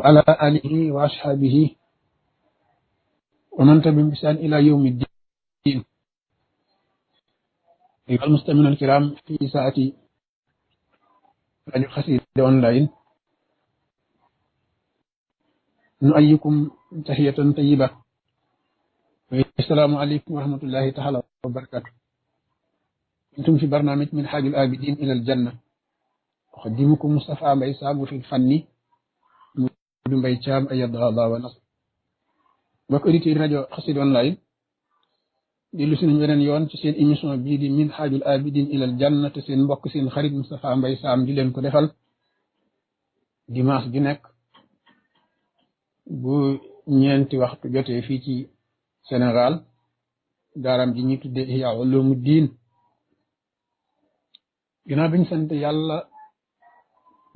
وعلى آله وأصحابه ومن تبعهم بإحسان إلى يوم الدين. أيها المستمعون الكرام في ساعة راديو قصيدة أونلاين، نؤيكم تحية طيبة، السلام عليكم ورحمة الله تعالى وبركاته. أنتم في برنامج من حاج الآبدين إلى الجنة، أقدمكم مصطفى مباي سام في الفن مباي شام أيد الله ونصر. mbokk auditeurs rajo Xassida online dellu si nañ beneen yoon ci seen émission bii di min xaajul abidin ilal janna te seen mbokk seen xarit Moustapha Mbaye Sam di leen ko defal dimanche ju nekk bu ñeenti waxtu jotee fii ci Sénégal daaram ji ñuy tuddee Ihya Ulumuddin. ginnaaw bi ñu sant yàlla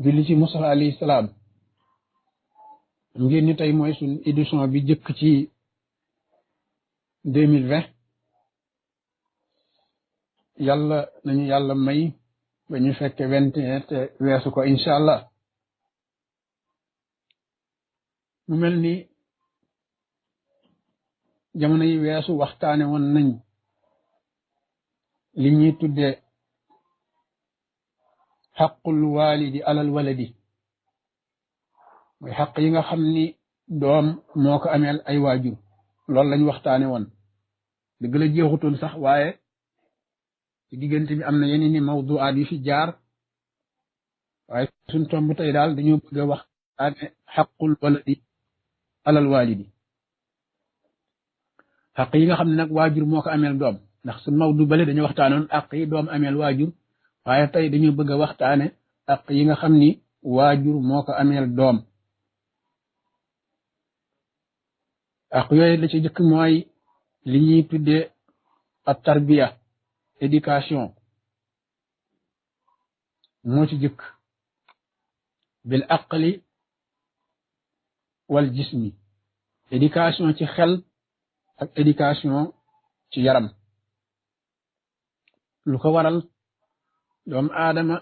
julli ci Mustafa alayhi salaam, ngeen ni tey mooy suñ édition bi jëkk ci 2020. yàlla nañu yàlla may ba ñu fekke 21 te weesu ko incha allah. mu mel ni jamono yi weesu waxtaane woon nañ li ñuy tuddee xaqul walidi alal waladi, mooy xaq yi nga xam ni doom moo ko ameel ay waajur. loolu lañ waxtaane woon, dëgg la jeexutoon sax, waaye ci diggante bi am na yeneen ni mawduaat yu fi jaar. waaye suñ tomb tey daal dañoo bëgg a waxtaane xaqul waladi alal walidi, xaq yi nga xam ne nag waajur moo ko ameel doom. ndax suñ mawdu bale dañoo waxtaanoon àq yi doom ameel waajur, waaye tey dañoo bëgg a waxtaane àq yi nga xam ni waajur moo ko ameel doom. ak yooyu la ci jëkk mooy li ñuy tuddee ak tarbiya, éducation moo ci jëkk, bil aqli wal jismi, éducation ci xel ak éducation ci yaram. lu ko waral, doomu aadama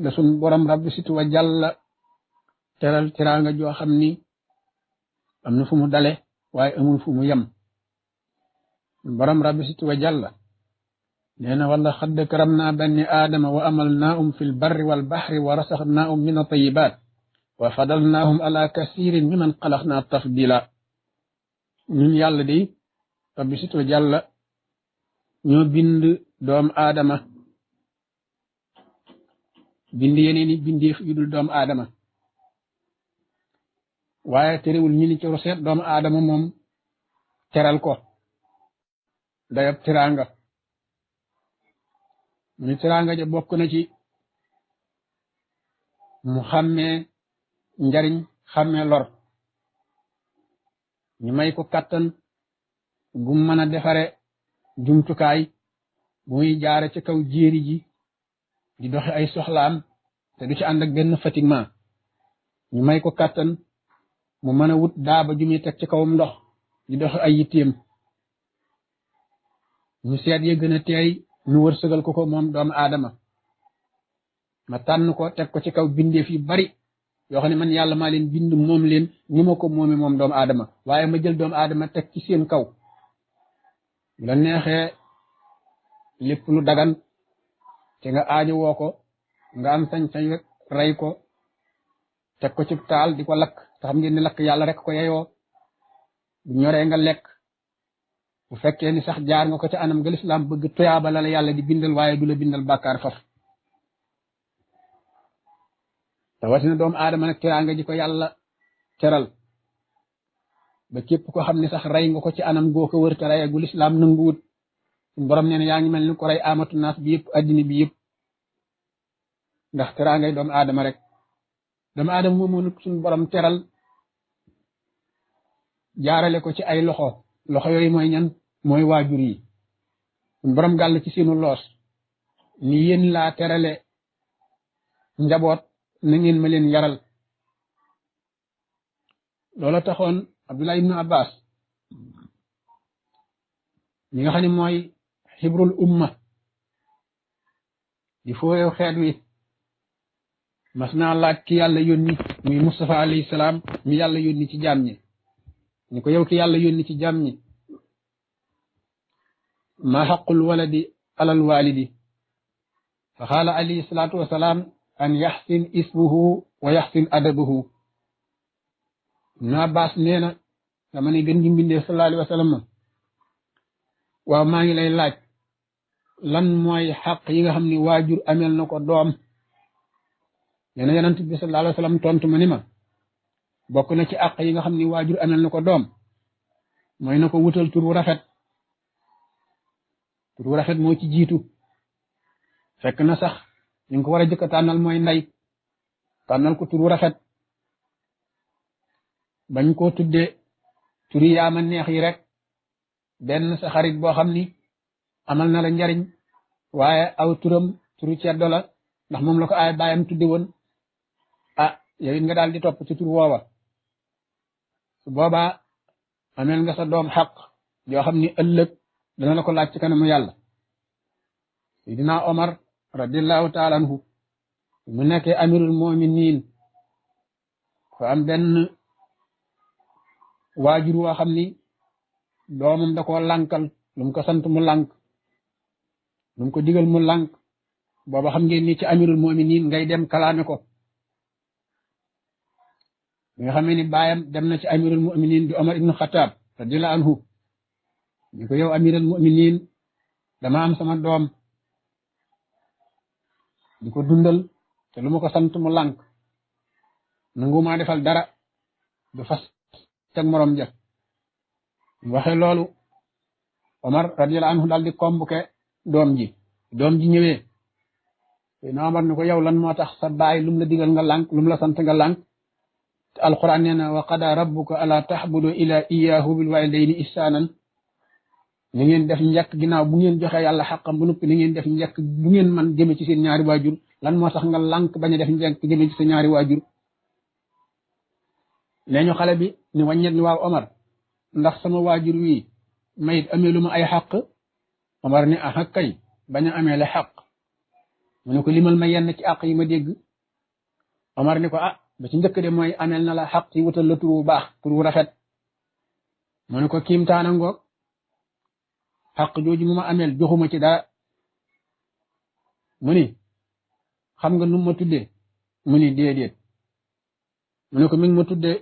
da sun borom rabbi situ wa jàlla teral teraanga joo xam ni am na fu mu dale waaye amul fu mu yem. borom rabbi situ wa jàlla nee na wala xadd karam naa bani aadama wa amalnaahum fi lbarri walbaxri wa rasaxnaahum min atayibaat wa fadalnaahum ala kasirin miman xalaxnaa tafdila. ñun yàlla di rabbi situ wa jàlla ñoo bind doomu aadama, bind yeneen i bindeef yu dul doomu aadama, waaye terewul ñu ni ci roseet doomu aadama moom teral ko dayab teraanga. mu ni teraanga ja bokk na ci mu xàmmee njariñ xàmmee lor, ñu may ko kàttan gum mën a defare jumtukaay bu muy jaare ci kaw jéeri ji di doxe ay soxlaam te du ci ànd ak benn fatiguement. ñu may ko kàttan mu mën a wut daaba ju muy teg ci kawam ndox di doxe ay yitteem. ñu seet ye gën a teey ñu wërsëgal ko moom doomu aadama. ma tànn ko teg ko ci kaw bindeef yu bari yoo xam ne man yàlla maa leen bind moom leen ni ma ko moome moom doomu aadama, waaye ma jël doomu aadama teg ci seen kaw. bu la neexee lépp lu dagan te nga aajo woo ko nga am sañ-sañ rey ko teg ko ci taal di ko lakk, te xam ngeen ne lakk yàlla rek ko yeyoo. bu ñoree nga lekk. bu fekkee ni sax jaar nga ko ci anam nga lislaam bëgg, tuyaaba la yàlla di bindal waaye du la bindal bàkkaar faf. te watina doomu aadama nag teraanga ji ko yàlla teral ba képp ko xam ne sax rey nga ko ci anam goo ko wër te rey gu lislaam nanguwut, suñu borom nee na yaa ngi mel ni ko rey amatu naas bi yëpp, addina bi yëpp, ndax teraangay doomu aadama rek. doomu aadama moomu nag suñu borom teral jaarale ko ci ay loxo yooyu mooy ñan? mooy waajur yi. suñu borom gàll ci seenu loos ni yéen laa terale njaboot, na ngeen ma leen yaral. loola taxoon Abdullah ibnu Abbas ñi nga xam ne mooy xibrul umma di fooyew xeet wi mas naa laaj ki yàlla yónni muy Mustafa alayhi salaam mi yàlla yónni ci jaam ñi ni ko yow ki yàlla yónni ci jaam ñi ma xaqul waladi alal walidi fa xaala alayhi salaatu wasalaam an yaxsin ismuhu wa yaxsin adabuhu Ibnu Abbas nee na dama ne gën gi mbindee sallallahu alayhi wa sallam waaw maa ngi lay laaj lan mooy xaq yi nga xam ne waajur amel na ko doom nee na yonent bi sallallahu alayhi wa sallam tontu ma ni ma bokk na ci àq yi nga xam ne waajur amel na ko doom mooy na ko wutal tur wu rafet tur wu rafet moo ci jiitu fekk na sax ñu ngi ko war a jëkk a tànnal mooy ndey tànnal ko tur wu rafet bañ koo tuddee turi yaama neex yi rek benn sa xarit boo xam ni amal na la njariñ waaye aw turam turu ceddo la ndax moom la ko ay baayam tudde woon ah yow it nga daal di topp ci tur woowa su boobaa amel nga sa doom xaq yoo xam ni ëllëg dana la ko laaj ci kanamu yàlla Seydina Omar radiallahu taala anhu mu nekkee amirul muminin fa am benn waajur woo xam ni doomam da koo lànkal lu mu ko sant mu lànk lu mu ko digal mu lànk booba xam ngeen ni ci amirul muminin ngay dem kalaame ko bi nga xamee ni baayam dem na ci amirul muminin di Omar ibnu Xataab radiallahu anhu ñu ko yow amirul muminin dama am sama doom di ko dundal te lu ma ko sant mu lànk nangu maa defal dara du fas teg morom ja waxe loolu Omar radiyallahu anhu daal di convoqué doom ji ñëwee na Omar ni ko yow lan moo tax sa baay lu mu la digal nga lànk lu mu la sant nga lànk te alquran nee na wa qada rabbuka ala tahbudu ila iyyahu bil walidayni ihsanan ni ngeen def njëkk ginnaaw bu ngeen joxe yàlla xaqam bu noppi ni ngeen def njëkk bu ngeen man jëme ci seen ñaari waajur lan moo tax nga lànk bañ a def njëkk jëme ci sa ñaari waajur nee ñu xale bi ni wàññet ni waaw Omar ndax sama waajur wi mayit amee lu ma ay xaq Omar ni ah kay bañ a amee la xaq mu ne ko limal ma yenn ci àq yi ma dégg Omar ni ko ah ba ci njëkk de mooy ameel na la xaq yi wutal la tur wu baax tur wu rafet mu ne ko kiimtaana ngoog xaq jooju mu ma ameel joxuma ci dara mu ni xam nga nu ma tuddee mu ni déedéet mu ne ko mi ngi ma tuddee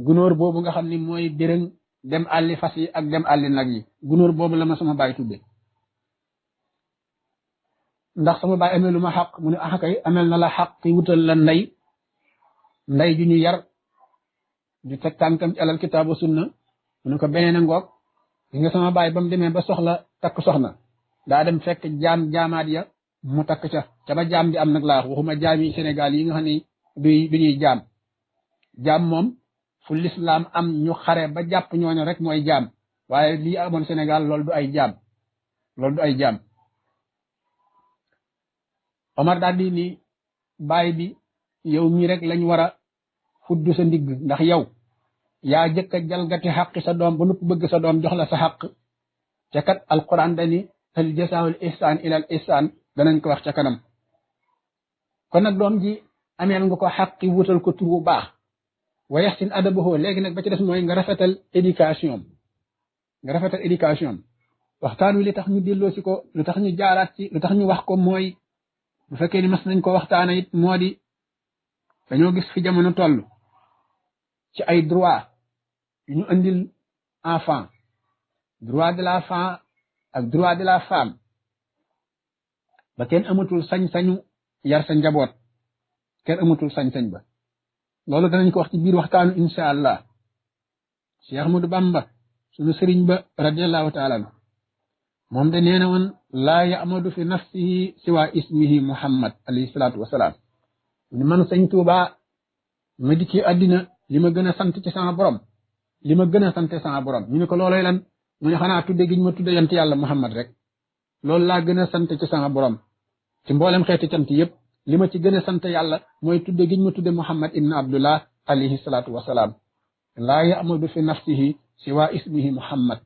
gunóor boobu nga xam ni mooy dërëng dem àlli fas yi ak dem àlli nag yi gunóor boobu la ma sama baay tuddee ndax sama baay amee lu ma xaq mu ne ah kay ameel na la xaq yi wutal la ndey ju ñu yar di teg tànkam ci alal kitaabu sunna mu ne ko beneen a ngoog li nga sama baay ba mu demee ba soxla takk soxna daa dem fekk jaamaat ya mu takk ca ba jaam di am nag laa waxuma jaam yi Sénégal yi nga xam ne du ñuy jaam moom fu lislaam am ñu xare ba jàpp ñooñu rek mooy jaam waaye lii amoon Sénégal loolu du ay jaam Omar daal di ni baay bi yow mii rek lañ war a fudd sa ndigg ndax yow yaa jëkk a jalgati xaqi sa doom ba nupp bëgg sa doom jox la sa xaq ca kat alquran dani hal jasaawul ihsaan ilal ihsaan danañ ko wax ca kanam kon nag doom ji ameel nga ko xaqi wutal ko tur bu baax wa yaxsin adabahu léegi nag ba ci des mooy nga rafetal éducation waxtaan wi li tax ñu delloo si ko lu tax ñu jaaraat ci lu tax ñu wax ko mooy bu fekkee ni mas nañ ko waxtaana it moo di dañoo gis fi jamono toll ci ay droit yu ñu andil enfant droit de l'enfant ak droit de la femme ba kenn amatul sañ-sañu yar sa njaboot kenn amatul sañ-sañ ba loolu danañ ko wax ci biir waxtaanu insha allah Cheikh Ahmadou Bamba sunu sëriñ ba radiallahu taala anhu moom de nee na woon laa yamadu fi nafsihi siwa ismihi muhammad alayhi salaatu wasalaam ni man sëñ Tuuba ma di ci àddina li ma gën a sant ci sama borom ñu ne ko looloy lan mu ne xanaa tudde giñ ma tudde yant yàlla muhammad rek loolu laa gën a sant ci sama borom ci mboolem xeeti cant yëpp li ma ci gën a sant yàlla mooy tudde giñ ma tudde muhammad ibn abdullah alayhi salaatu wasalaam laa yamadu fi nafsihi siwa ismihi muhammad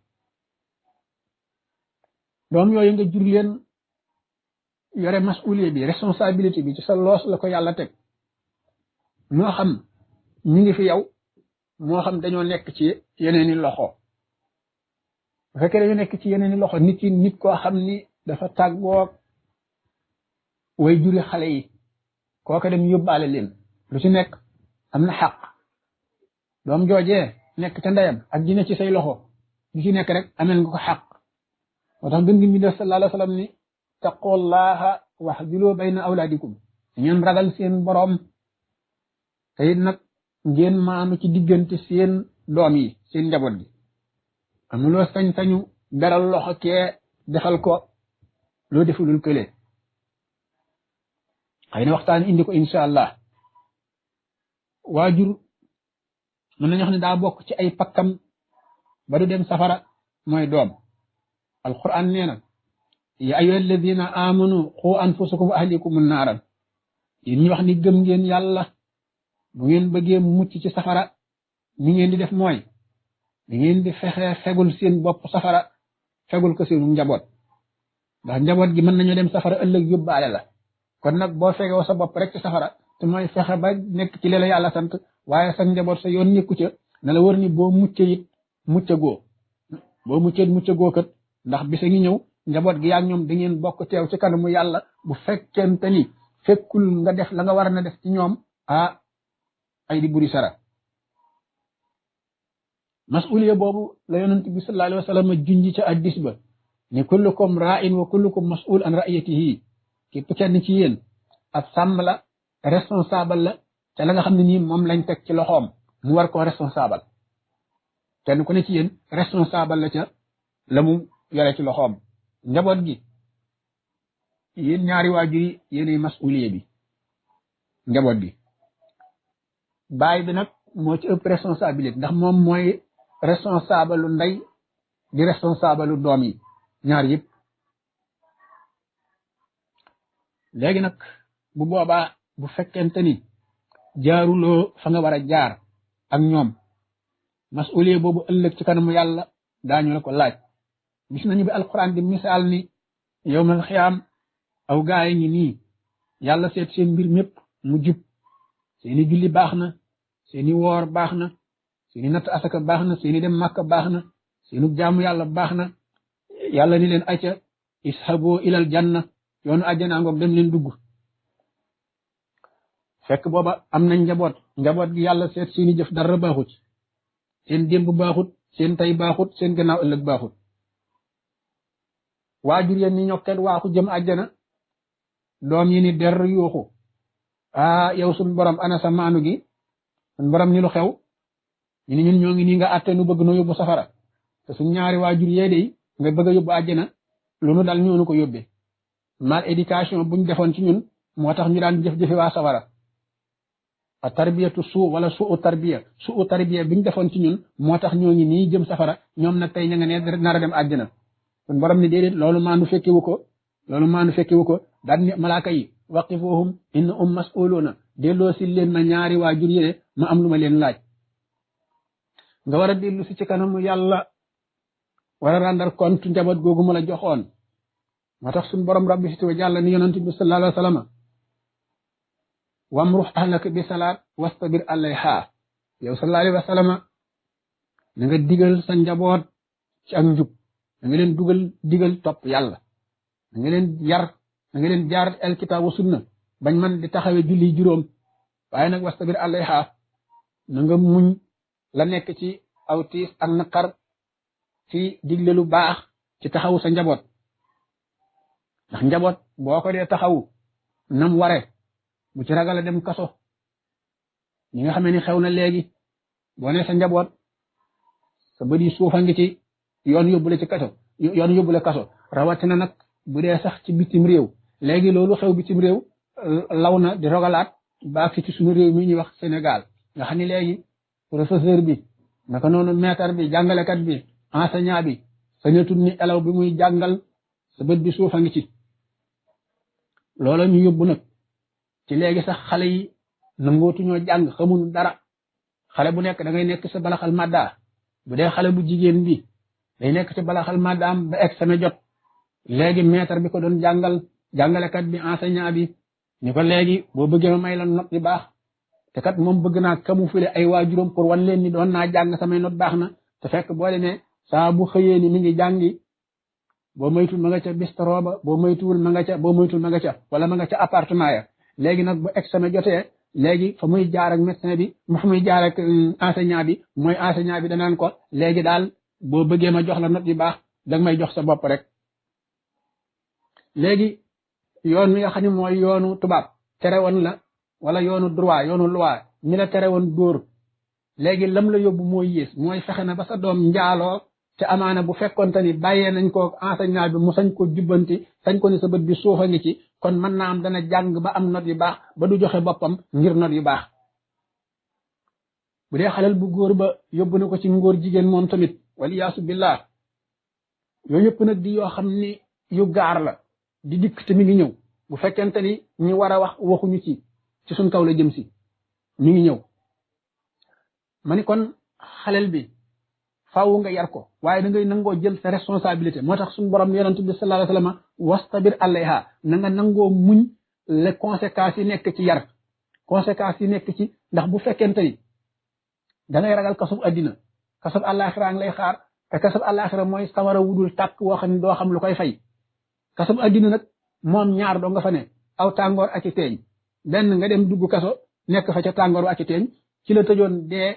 doom yooyu nga jur leen yore masuliye bi responsabilité bi ci sa loos la ko yàlla teg moo xam ñu ngi fi yow moo xam dañoo nekk ci yeneeni loxo bu fekkee dañoo nekk ci yeneeni loxo nit koo xam ni dafa tàggoog way juri xale yi kooka dem yóbbaale leen lu ci nekk am na xaq doom joojee nekk ca ndeyam ak dina ci say loxo lu ci nekk rek amel nga ko xaq moo tax gën gi mi def sallallahu alayhi wa sallam ni taqullaha wahdilu bayna awlaadikum ngeen ragal seen boroom te it nag ngeen maanu ci diggante seen doom yi seen njaboot gi amuloo sañ-sañu beral loxo kee defal ko loo defulul kële xëy na waxtaan indi ko incha allah waajur mën nañu wax ne daa bokk ci ay pakkam ba du dem safara mooy doom alquran nee na ya ayyuha alladina amanu qu anfusakum wa ahlikum naaran yéen ñu wax ni gëm ngeen yàlla bu ngeen bëggee mucc ci safara ni ngeen di def mooy da ngeen di fexe fegul seen bopp safara fegul ko seenu njaboot ndax njaboot gi mën nañoo dem safara ëllëg yóbbaale la kon nag boo fegoo sa bopp rek ci safara te mooy fexe ba nekk ci lela yàlla sant waaye sa njaboot sa yoon nekku ca na la wër ni boo mucce it mucce goo boo mucce goo kat ndax bisa ngi ñëw njaboot gi yaag ñoom da ngeen bokk teew ci kanamu yàlla bu fekkente ni fekkul nga def la nga war na def ci ñoom ay di buri sara masuliya boobu la yonent bi sallallahu alayhi wa sallam junji ca addis ba ni kullukum ra'in wa kullukum mas'ul an ra'iyatihi képp kenn ci yéen ab sàmm la responsable la te la nga xam ne nii moom lañ teg ci loxoom mu war koo responsable kenn ku ne ci yéen responsable la ca la mu yore ci loxoom njaboot gi yéen ñaari waajur yi yéenay masuliya bi njaboot gi baay bi nag moo ci ëpp responsabilité ndax moom mooy responsable lu ndey di responsable lu doom yi ñaar yëpp léegi nag bu boobaa bu fekkente ni jaaruloo fa nga war a jaar ak ñoom masuliya boobu ëllëg ci kanamu yàlla daañu la ko laaj gis nañu bi alquran di misaal ni yowmal xiyaam aw gaay ñi nii yàlla seet seen mbir mépp mu jub seeni julli baax na seeni woor baax na seeni natt asaka baax na seeni dem màkka baax na seenu jaamu yàlla baax na yàlla ni leen acca ishabu ilal janna yoonu àjjana ngoog dem leen dugg fekk booba am nañ njaboot gi yàlla seet seeni jëf dara baaxut seen démb baaxut seen tay baaxut seen gannaaw ëllëg baaxut waajur yéen ni ñokket waaxu jëm àjjana doom yi ni der yuuxu yow suñ borom ana sa maanu gi suñ borom ni lu xew ñu ni ñun ñoo ngi nii nga àtte nu bëgg nu yóbbu safara te suñ ñaari waajur yee day nga bëgg a yóbbu àjjana lu nu dal ñoonu ko yóbbee mal éducation buñ defoon ci ñun moo tax ñu daan jëf-jëfe waa safara a tarbiyatu wala suu tarbiya biñ defoon ci ñun moo tax ñoo ngi nii jëm safara ñoom nag tey ña nga ne nar a dem àjjana suñ borom ni déedéet loolu maandu fekkewu ko daan ni malaaka yi waqifuhum innahum mas'uluuna delloo si leen ma ñaari waajur yi ma am lu ma leen laaj nga war a dellu si ci kanamu yàlla war a rendre compte njaboot googu mu la joxoon moo tax suñ borom rabbi si wa jàlla ni yonent bi sallallahu alayhi wa sallam wamruh ahlaka bi salaat wastabir alayha yow sallallahu alayhi wa sallam na nga digal sa njaboot ci ak njub da nga leen digal topp yàlla da nga leen yar da nga leen jaar el kitaabu sunna bañ man di taxawee julli juróom waaye nag wastabir alayha na nga muñ la nekk ci aw tiis ak naqar ci digle lu baax ci taxawu sa njaboot ndax njaboot boo ko dee taxawu nam ware bu ci ragal a dem kaso ñi nga xamee ni xew na léegi boo ne sa njaboot sa bët yi suufa ngi ci yoon yóbbule kaso rawatina nag bu dee sax ci bitim réew léegi loolu xew bitim réew law na di rogalaat baa fi ci suñu réew mi ñuy wax Sénégal nga xam ni léegi professeur bi naka noonu maître bi jàngalekat bi enseignant bi sañatul ni elaw bi muy jàngal sa bët bi suufa ngi ci loola ñu yóbbu nag ci léegi sax xale yi nangootuñoo jàng xamuñu dara xale bu nekk da ngay nekk sa balaxal madda bu dee xale bu jigéen bi day nekk ci balaxal maddaam ba examen jot léegi maître bi ko doon jàngalekat bi enseignant bi ni ko léegi boo bëggee ma may la note bi baax te kat moom bëgg naa camoufler ay waajuram pour wan leen ni doon naa jàng samay note baax na te fekk boo demee saa bu xëyee ni mi ngi jàngi boo moytul ma nga ca bistro ba boo moytuwul ma nga ca boo moytul ma nga ca wala ma nga ca appartement ya léegi nag bu examen jotee léegi fa muy jaar ak médecin bi fa muy jaar ak enseignant bi mooy enseignant bi danaan ko léegi daal boo bëggee ma jox la note yu baax danga may jox sa bopp rek léegi yoon wi nga xam ne mooy yoonu tubaab tere woon la wala yoonu droit yoonu loi ñi la tere woon dóor léegi lam la yóbbu mooy yées mooy fexe na ba sa doom njaaloo te amaana bu fekkonte ni bàyyee nañ ko enseignant bi mu sañ ko jubbanti sañ ko ni sa bët bi suufa ngi ci kon mën naa am dana jàng ba am note yu baax ba du joxe boppam ngir note yu baax bu dee xalel bu góor ba yóbbu na ko ci ngóor jigéen moom tamit waliyaasu billah yooyu yëpp nag di yoo xam ni yu gaar la di dikk te mi ngi ñëw bu fekkente ni ñi war a wax waxuñu ci suñ kaw la jëm si mi ngi ñëw ma ni kon xalel bi faaw nga yar ko waaye da ngay nangoo jël sa responsabilité moo tax suñu borom yonent bi sallallahu alayhi wa sallam wastabir alayha na nga nangoo muñ les conséquences yi nekk ci yar conséquences yi nekk ci ndax bu fekkente ni da ngay ragal kasub addina kasub àllaaxira ngi lay xaar te kasub àllaaxira mooy sawara wudul tàkk woo xam ne doo xam lu koy fay kasub addina nag moom ñaar doo nga fa ne aw tàngoor ak i teeñ benn nga dem dugg kaso nekk fa ca tàngoor ak i teeñ ci la tëjoon dee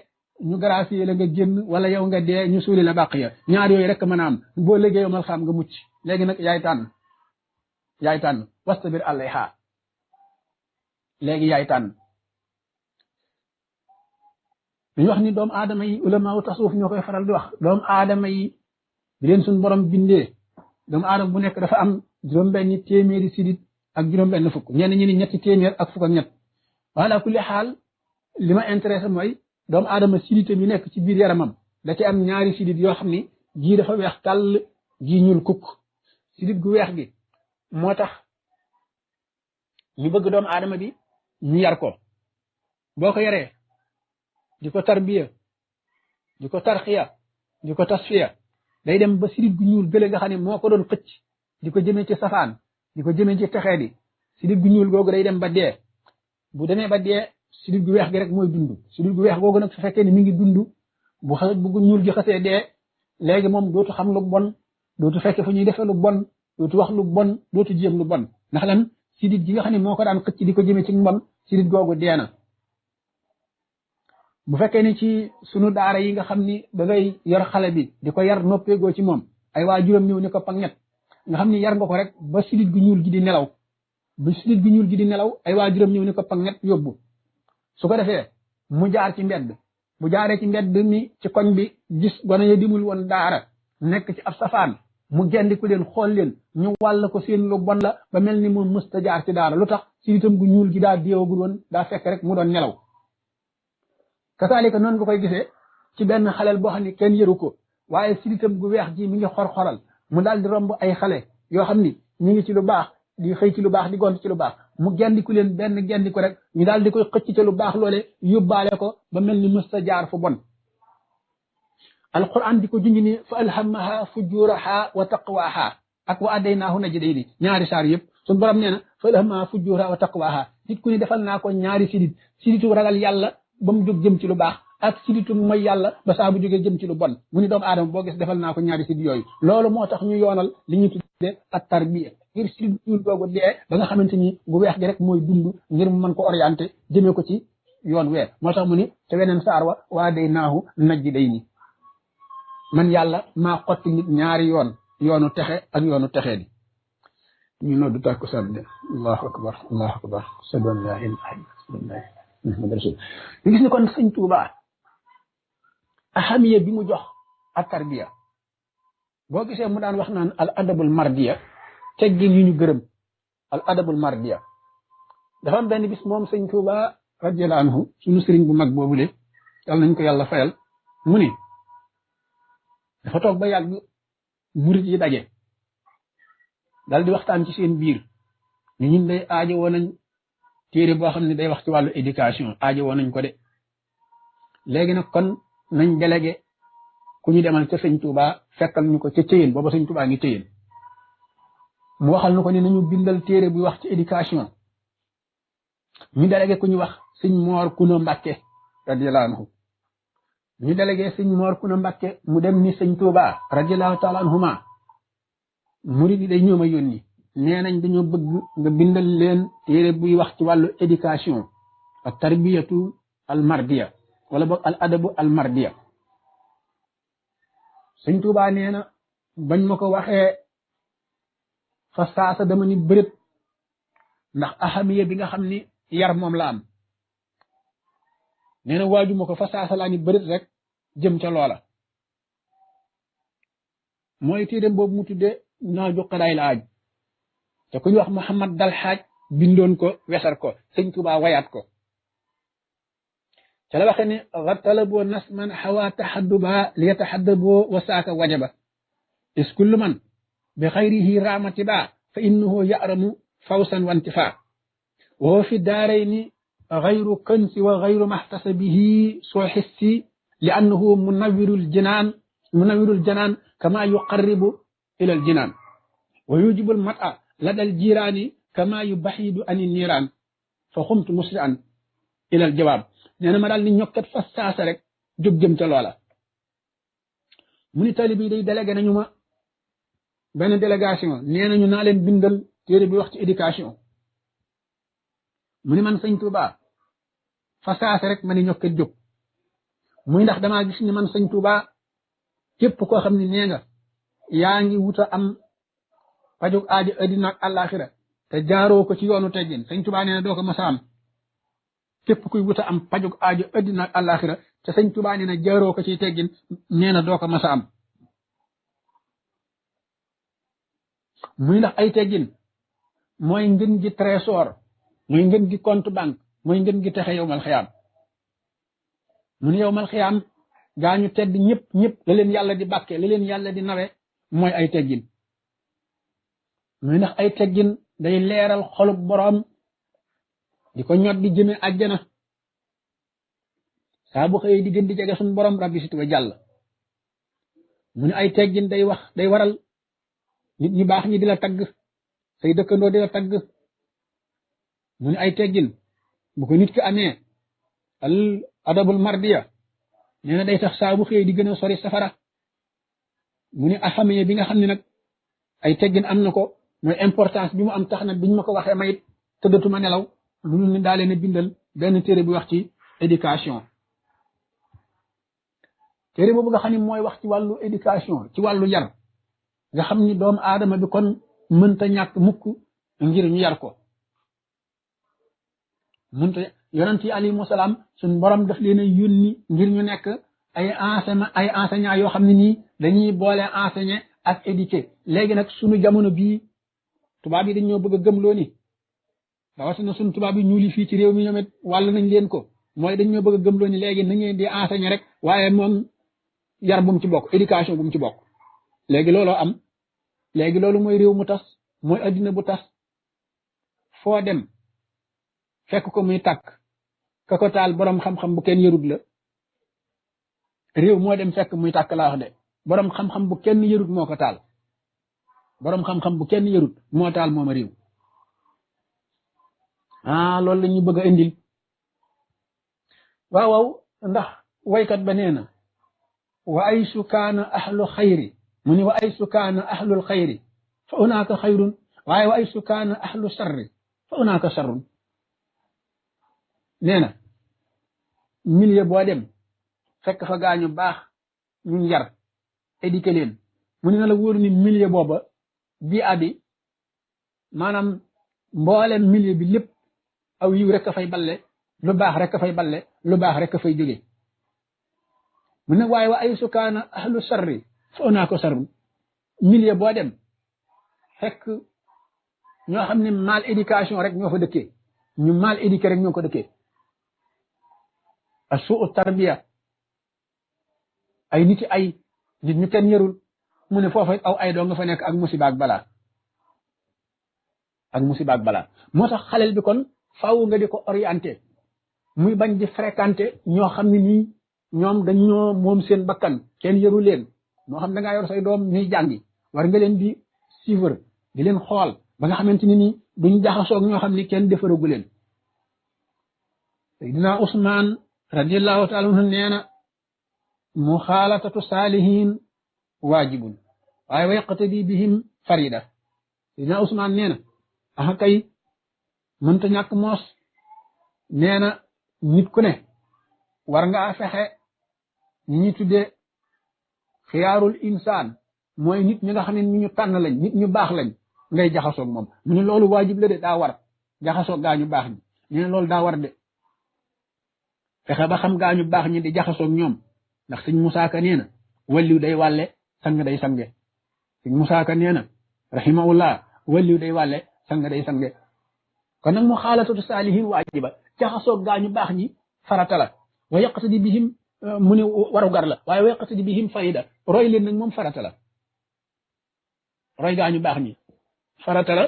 ñu gracier la nga génn wala yow nga dee ñu suuli la bàq ya ñaar yooyu rek mën a am boo liggéey mal xam nga mucc léegi nag yaay tànn wastabir alayha léegi yaay tànn dañu wax ni doomu aadama yi ulama wu tasawuf ñoo koy faral di wax doomu aadama yi bi leen suñ borom bindee doomu aadama bu nekk dafa am juróom-benni téeméeri sidit ak juróom-benn fukk ñenn ñi ni ñetti téeméer ak fukk ak ñett wala kulli xaal li ma intéressé mooy doomu aadama siditam yi nekk ci biir yaramam da ci am ñaari sidit yoo xam ni jii dafa weex tàll jii ñuul kukk sidit gu weex gi moo tax ñu bëgg doomu aadama bi ñu yar ko boo ko yaree di ko tarbiya di ko tarxiya di ko tasfiya day dem ba sidit gu ñuul gële nga xam ne moo ko doon xëcc di ko jëmee ci safaan di ko jëmee ci texee di sidit gu ñuul googu day dem ba dee bu demee ba dee sidit gu weex gi rek mooy dund sidit gu weex googu nag su fekkee ni mi ngi dund bu ñuul gi xasee dee léegi moom dootu xam lu bon dootu fekke fu ñuy defee lu bon dootu wax lu bon dootu jéem lu bon ndax lan sidit gi nga xam ne moo ko daan xëcc di ko jëmee ci mbon sidit googu dee na bu fekkee ni ci sunu daara yi nga xam ni da ngay yor xale bi di ko yar noppeegoo ci moom ay waajuram ñëw ni ko panget nga xam ni yar nga ko rek ba sidit gu ñuul gi di nelaw bu sidit gu ñuul gi di nelaw ay waajuram ñëw ni ko panget yóbbu su ko defee mu jaar ci mbedd bu jaaree ci mbedd mi ci koñ bi gis gone ya dimul woon daara nekk ci ab safaan mu gendiku leen xool leen ñu wàll ko seen lu bon la ba mel ni moom mësta jaar ci daara lu tax siditam gu ñuul gi daa deewagul woon daa fekk rek mu doon nelaw kasaalika noonu nga koy gisee ci benn xaleel boo xam ne kenn yëru ko waaye siditam gu weex ji mi ngi xor-xoral mu daal di romb ay xale yoo xam ni ñu ngi ci lu baax di xëy ci lu baax di gont ci lu baax mu gendiku leen benn gendiku rek ñu daal di koy xëcc ci lu baax loole yóbbaale ko ba mel ni mësta jaar fu bon alquran di ko junj ni fa alhamaha fujuraha wa taqwaha ak wa adaynaahu najdayni ñaari saar yëpp suñu borom nee na fa alhamaha fujuraha wa taqwaha nit ku ne defal naa ko ñaari sidit siditu ragal yàlla ba mu jóg jëm ci lu baax ak siditu mooy yàlla ba saa bu jógee jëm ci lu bon mu ni doomu aadama boo gis defal naa ko ñaari sidit yooyu loolu moo tax ñu yoonal li ñuy tuddee at tarbiya ngir sidit ñuul googu dee ba nga xamante ni gu weex gi rek mooy dund ngir mu mën ko orienté jëmee ko ci yoon weer moo tax mu ni te weneen saar wa waa day naahu najdayni man yàlla maa xotti nit ñaari yoonu texe ak yoonu texee di ñu noddu tàkku sàbde allahu akbar allahu akbar ashhadu an laa ilaaha illallaah muhammadu rasul ñu gis ni kon sëñ Tuubaa ahamiya bi mu jox ak tarbiya boo gisee mu daan wax naan al adabul mardiya teggin yu ñu gërëm al adabul mardiya dafa am benn bis moom sëñ Tuubaa radiyallaahu anhu suñu sëriñ bu mag boobule yal nañ ko yàlla fayal mu ni dafa toog ba yàgg murit yi daje dal di waxtaan ci seen biir ñu ñun day aajo woon nañ téere boo xam ne day wax ci wàllu éducation aajo woon nañ ko de léegi nag kon nañ délégué ku ñu demal ca sëñ Touba fekkal ñu ko ca Ceyeen booba sëñ Touba ngi Ceyeen mu waxal nu ko ni nañu bindal téere buy wax ci éducation ñu délégué ku ñu wax sëñ Moor Kuna Mbàkke radiyallahu anhu ñu délégué sëñ Moor Kuna Mbàkke mu dem ni sëñ Tuuba radiyallahu taala anhuma murid yi day ñooma yónni nee nañ dañoo bëgg nga bindal leen téere buy wax ci wàllu éducation ak tarbiyatu al mardiya wala boog al adabu al mardiya sëñ Tuuba nee na bañ ma ko waxee fa saasa dama ni bërët ndax ahamiya bi nga xam ni yar moom la am nee na waaju ma ko fa saasa laa ni bërët rek jëm ca loola mooy téeréem boobu mu tudde naa ju xadaay la aaj te ku ñu wax Muhammad dal xaaj bindoon ko wesar ko sëñ Tuuba wayaat ko ca la waxe ne talaboo nasman xawaa taxadduba li yataxaddaboo wa saaka wajaba is kullu man bi xayrihi raamati ba fa innahu yaramu fawsan wantifa wa fi daarayni xayru kansi wa xayru maxtasabihi soo xissi li annahu munawirul janaan kama yuqarribu ila al jinaan wa yujibu al mata lada al jiraani kama yubaxidu ani niiraan fa xumtu musri'an ila al jawaab nee na ma daal ni ñokkat fa saasa rek jóg jëm ca loola mu ni talibi day délégué nañu ma benn délégation nee nañu naa leen bindal téere bi wax ci éducation mu ni man sëñ Tuuba fa saasa rek ma ni ñokkat jóg muy ndax damaa gis ni man sëñ Tuuba képp koo xam ne nee nga yaa ngi wuta am pajug aajo addina ak àllaaxira te jaaroo ko ci yoonu teggin sëñ Tuuba nee na doo ko masa am képp kuy wuta am pajug aajo addina ak àllaaxira te sëñ Tuuba nee na jaaroo ko ci teggin nee na doo ko masa am muy ndax ay teggin mooy ngën gi trésor mooy ngën gi compte banque mooy ngën gi texe yowmal xiyaam mun yowmal xiyaam gaa ñu tedd ñëpp la leen yàlla di bàkke la leen yàlla di nawe mooy ay teggin muy ndax ay teggin day leeral xolub boroom di ko ñot di jëme àjjana saa bu xëyee di gën di jege suñu borom rabbi sit wa jàll mu ne ay teggin day waral nit ñi baax ñi di la tagg say dëkkandoo di la tagg mu ne ay teggin bu ko nit ki amee al adabul mardiya nee na day tax saa bu xëyee di gën a sori safara mu ne ahamiya bi nga xam ne nag ay teggin am na ko mooy importance bi mu am tax na biñ ma ko waxee mayit tëddatuma nelaw lu ñu daa leen a bindal benn téere bu wax ci éducation téere boobu nga xam ne mooy wax ci wàllu éducation ci wàllu yar nga xam ni doomu aadama bi kon mënta ñàkk mukk ngir ñu yar ko mënta yonent yi alayhimu salaam suñ borom daf leen a yónni ngir ñu nekk ay enseignant yoo xam ne nii dañuy boole enseigner ak éduquer léegi nag suñu jamono bii tubaab yi dañoo bëgg a gëmloo ni rawatina suñu tubaab yi ñuuli fii ci réew mi ñoom it wàll nañ leen ko mooy dañoo bëgg a gëmloo ni léegi nañ leen di enseigner rek waaye moom yar bu mu ci bokk éducation bu mu ci bokk léegi looloo am léegi loolu mooy réew mu tas mooy addina bu tas foo dem fekk ko muy tàkk ka ko taal boroom xam-xam bu kenn yërut la réew moo dem fekk muy tàkk laa wax de boroom xam-xam bu kenn yërut moo ko taal boroom xam-xam bu kenn yërut moo taal mooma réew loolu la ñu bëgg a indil waaw ndax waykat ba nee na wa ay sukaana ahlu xayri mu ni wa ay sukaana ahlul xayri fa unaaka xayrun waaye wa ay sukaana ahlu sarri fa unaaka sarrun nee na milieu boo dem fekk fa gaañu baax ñu yar éduqué leen mu ne na la wóor ni milieu booba bi abi maanaam mboolem milieu bi lépp aw yiw rek a fay balle lu baax rek a fay balle lu baax rek a fay jóge mu ne waaye wa ay sukaana ahlu sarri fa naa ko sarru milieu boo dem fekk ñoo xam ne mal éducation rek ñoo fa dëkkee ñu mal éduqué rek ñoo ko dëkkee a suu tarbiya ay nit ñu kenn yarul mu ne foofa aw ay doo nga fa nekk ak musiba ak balaa moo tax xalel bi kon faaw nga di ko orienté muy bañ di fréquenté ñoo xam ne nii ñoom dañoo moom seen bakkan kenn yaru leen moo xam da ngaa yor say doom ñuy jàngi war nga leen di suivre di leen xool ba nga xamante ni nii duñ jaxasoo ak ñoo xam ne kenn defaragu leen Seydina Usmaan radiyallahu taala anhu nee na muxaalatatu saalihin waajibun waaye wa yaqtadi bihim farida. Seydina Usmaan nee na axa kay mënta ñàkk moos nee na nit ku ne war ngaa fexe ñi ñuy tuddee xiyaarul insaan mooy nit ñi nga xam ne ñu tànn lañ nit ñu baax lañ ngay jaxasoog moom mu ne loolu waajib la de daa war jaxasoog gaa ñu baax ñi ñu ne loolu daa war de fexe ba xam gaa ñu baax ñi di jaxasoog ñoom ndax sëñ Musaa Ka nee na walliw day wàlle sang day sange sëñ Musaa Ka nee na rahimahullah walliw day wàlle sang day sange kon nag mu xaalatatu saalihin waajiba jaxasoog gaa ñu baax ñi farata la wa yaqtadi bihim mu ne warugar la waaye wa yaqtadi bihim fayda roy leen nag moom farata la roy gaa ñu baax ñi farata la.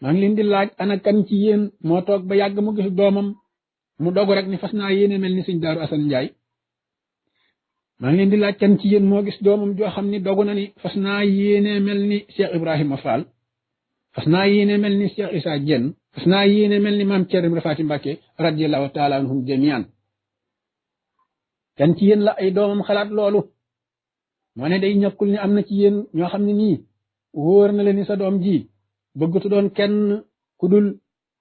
maa ngi leen di laaj ana kan ci yéen moo toog ba yàgg mu gis doomam mu dogu rek ni fas naa yéene mel ni sëñ Daaru Asan Njaay maa ngi leen di laaj kan ci yéen moo gis doomam joo xam ni dogu na ni fas naa yéene mel ni Cheikh Ibrahima Fall fas naa yéene mel ni Cheikh Issa Diène fas naa yéene mel ni maam Thierno Ibra Faty Mbacké radiyallahu taala anhum jamian kan ci yéen la ay doomam xalaat loolu moo ne day ñàkkul ni am na ci yéen ñoo xam ne nii wóor na leen ni sa doom ji bëggatu doon kenn ku dul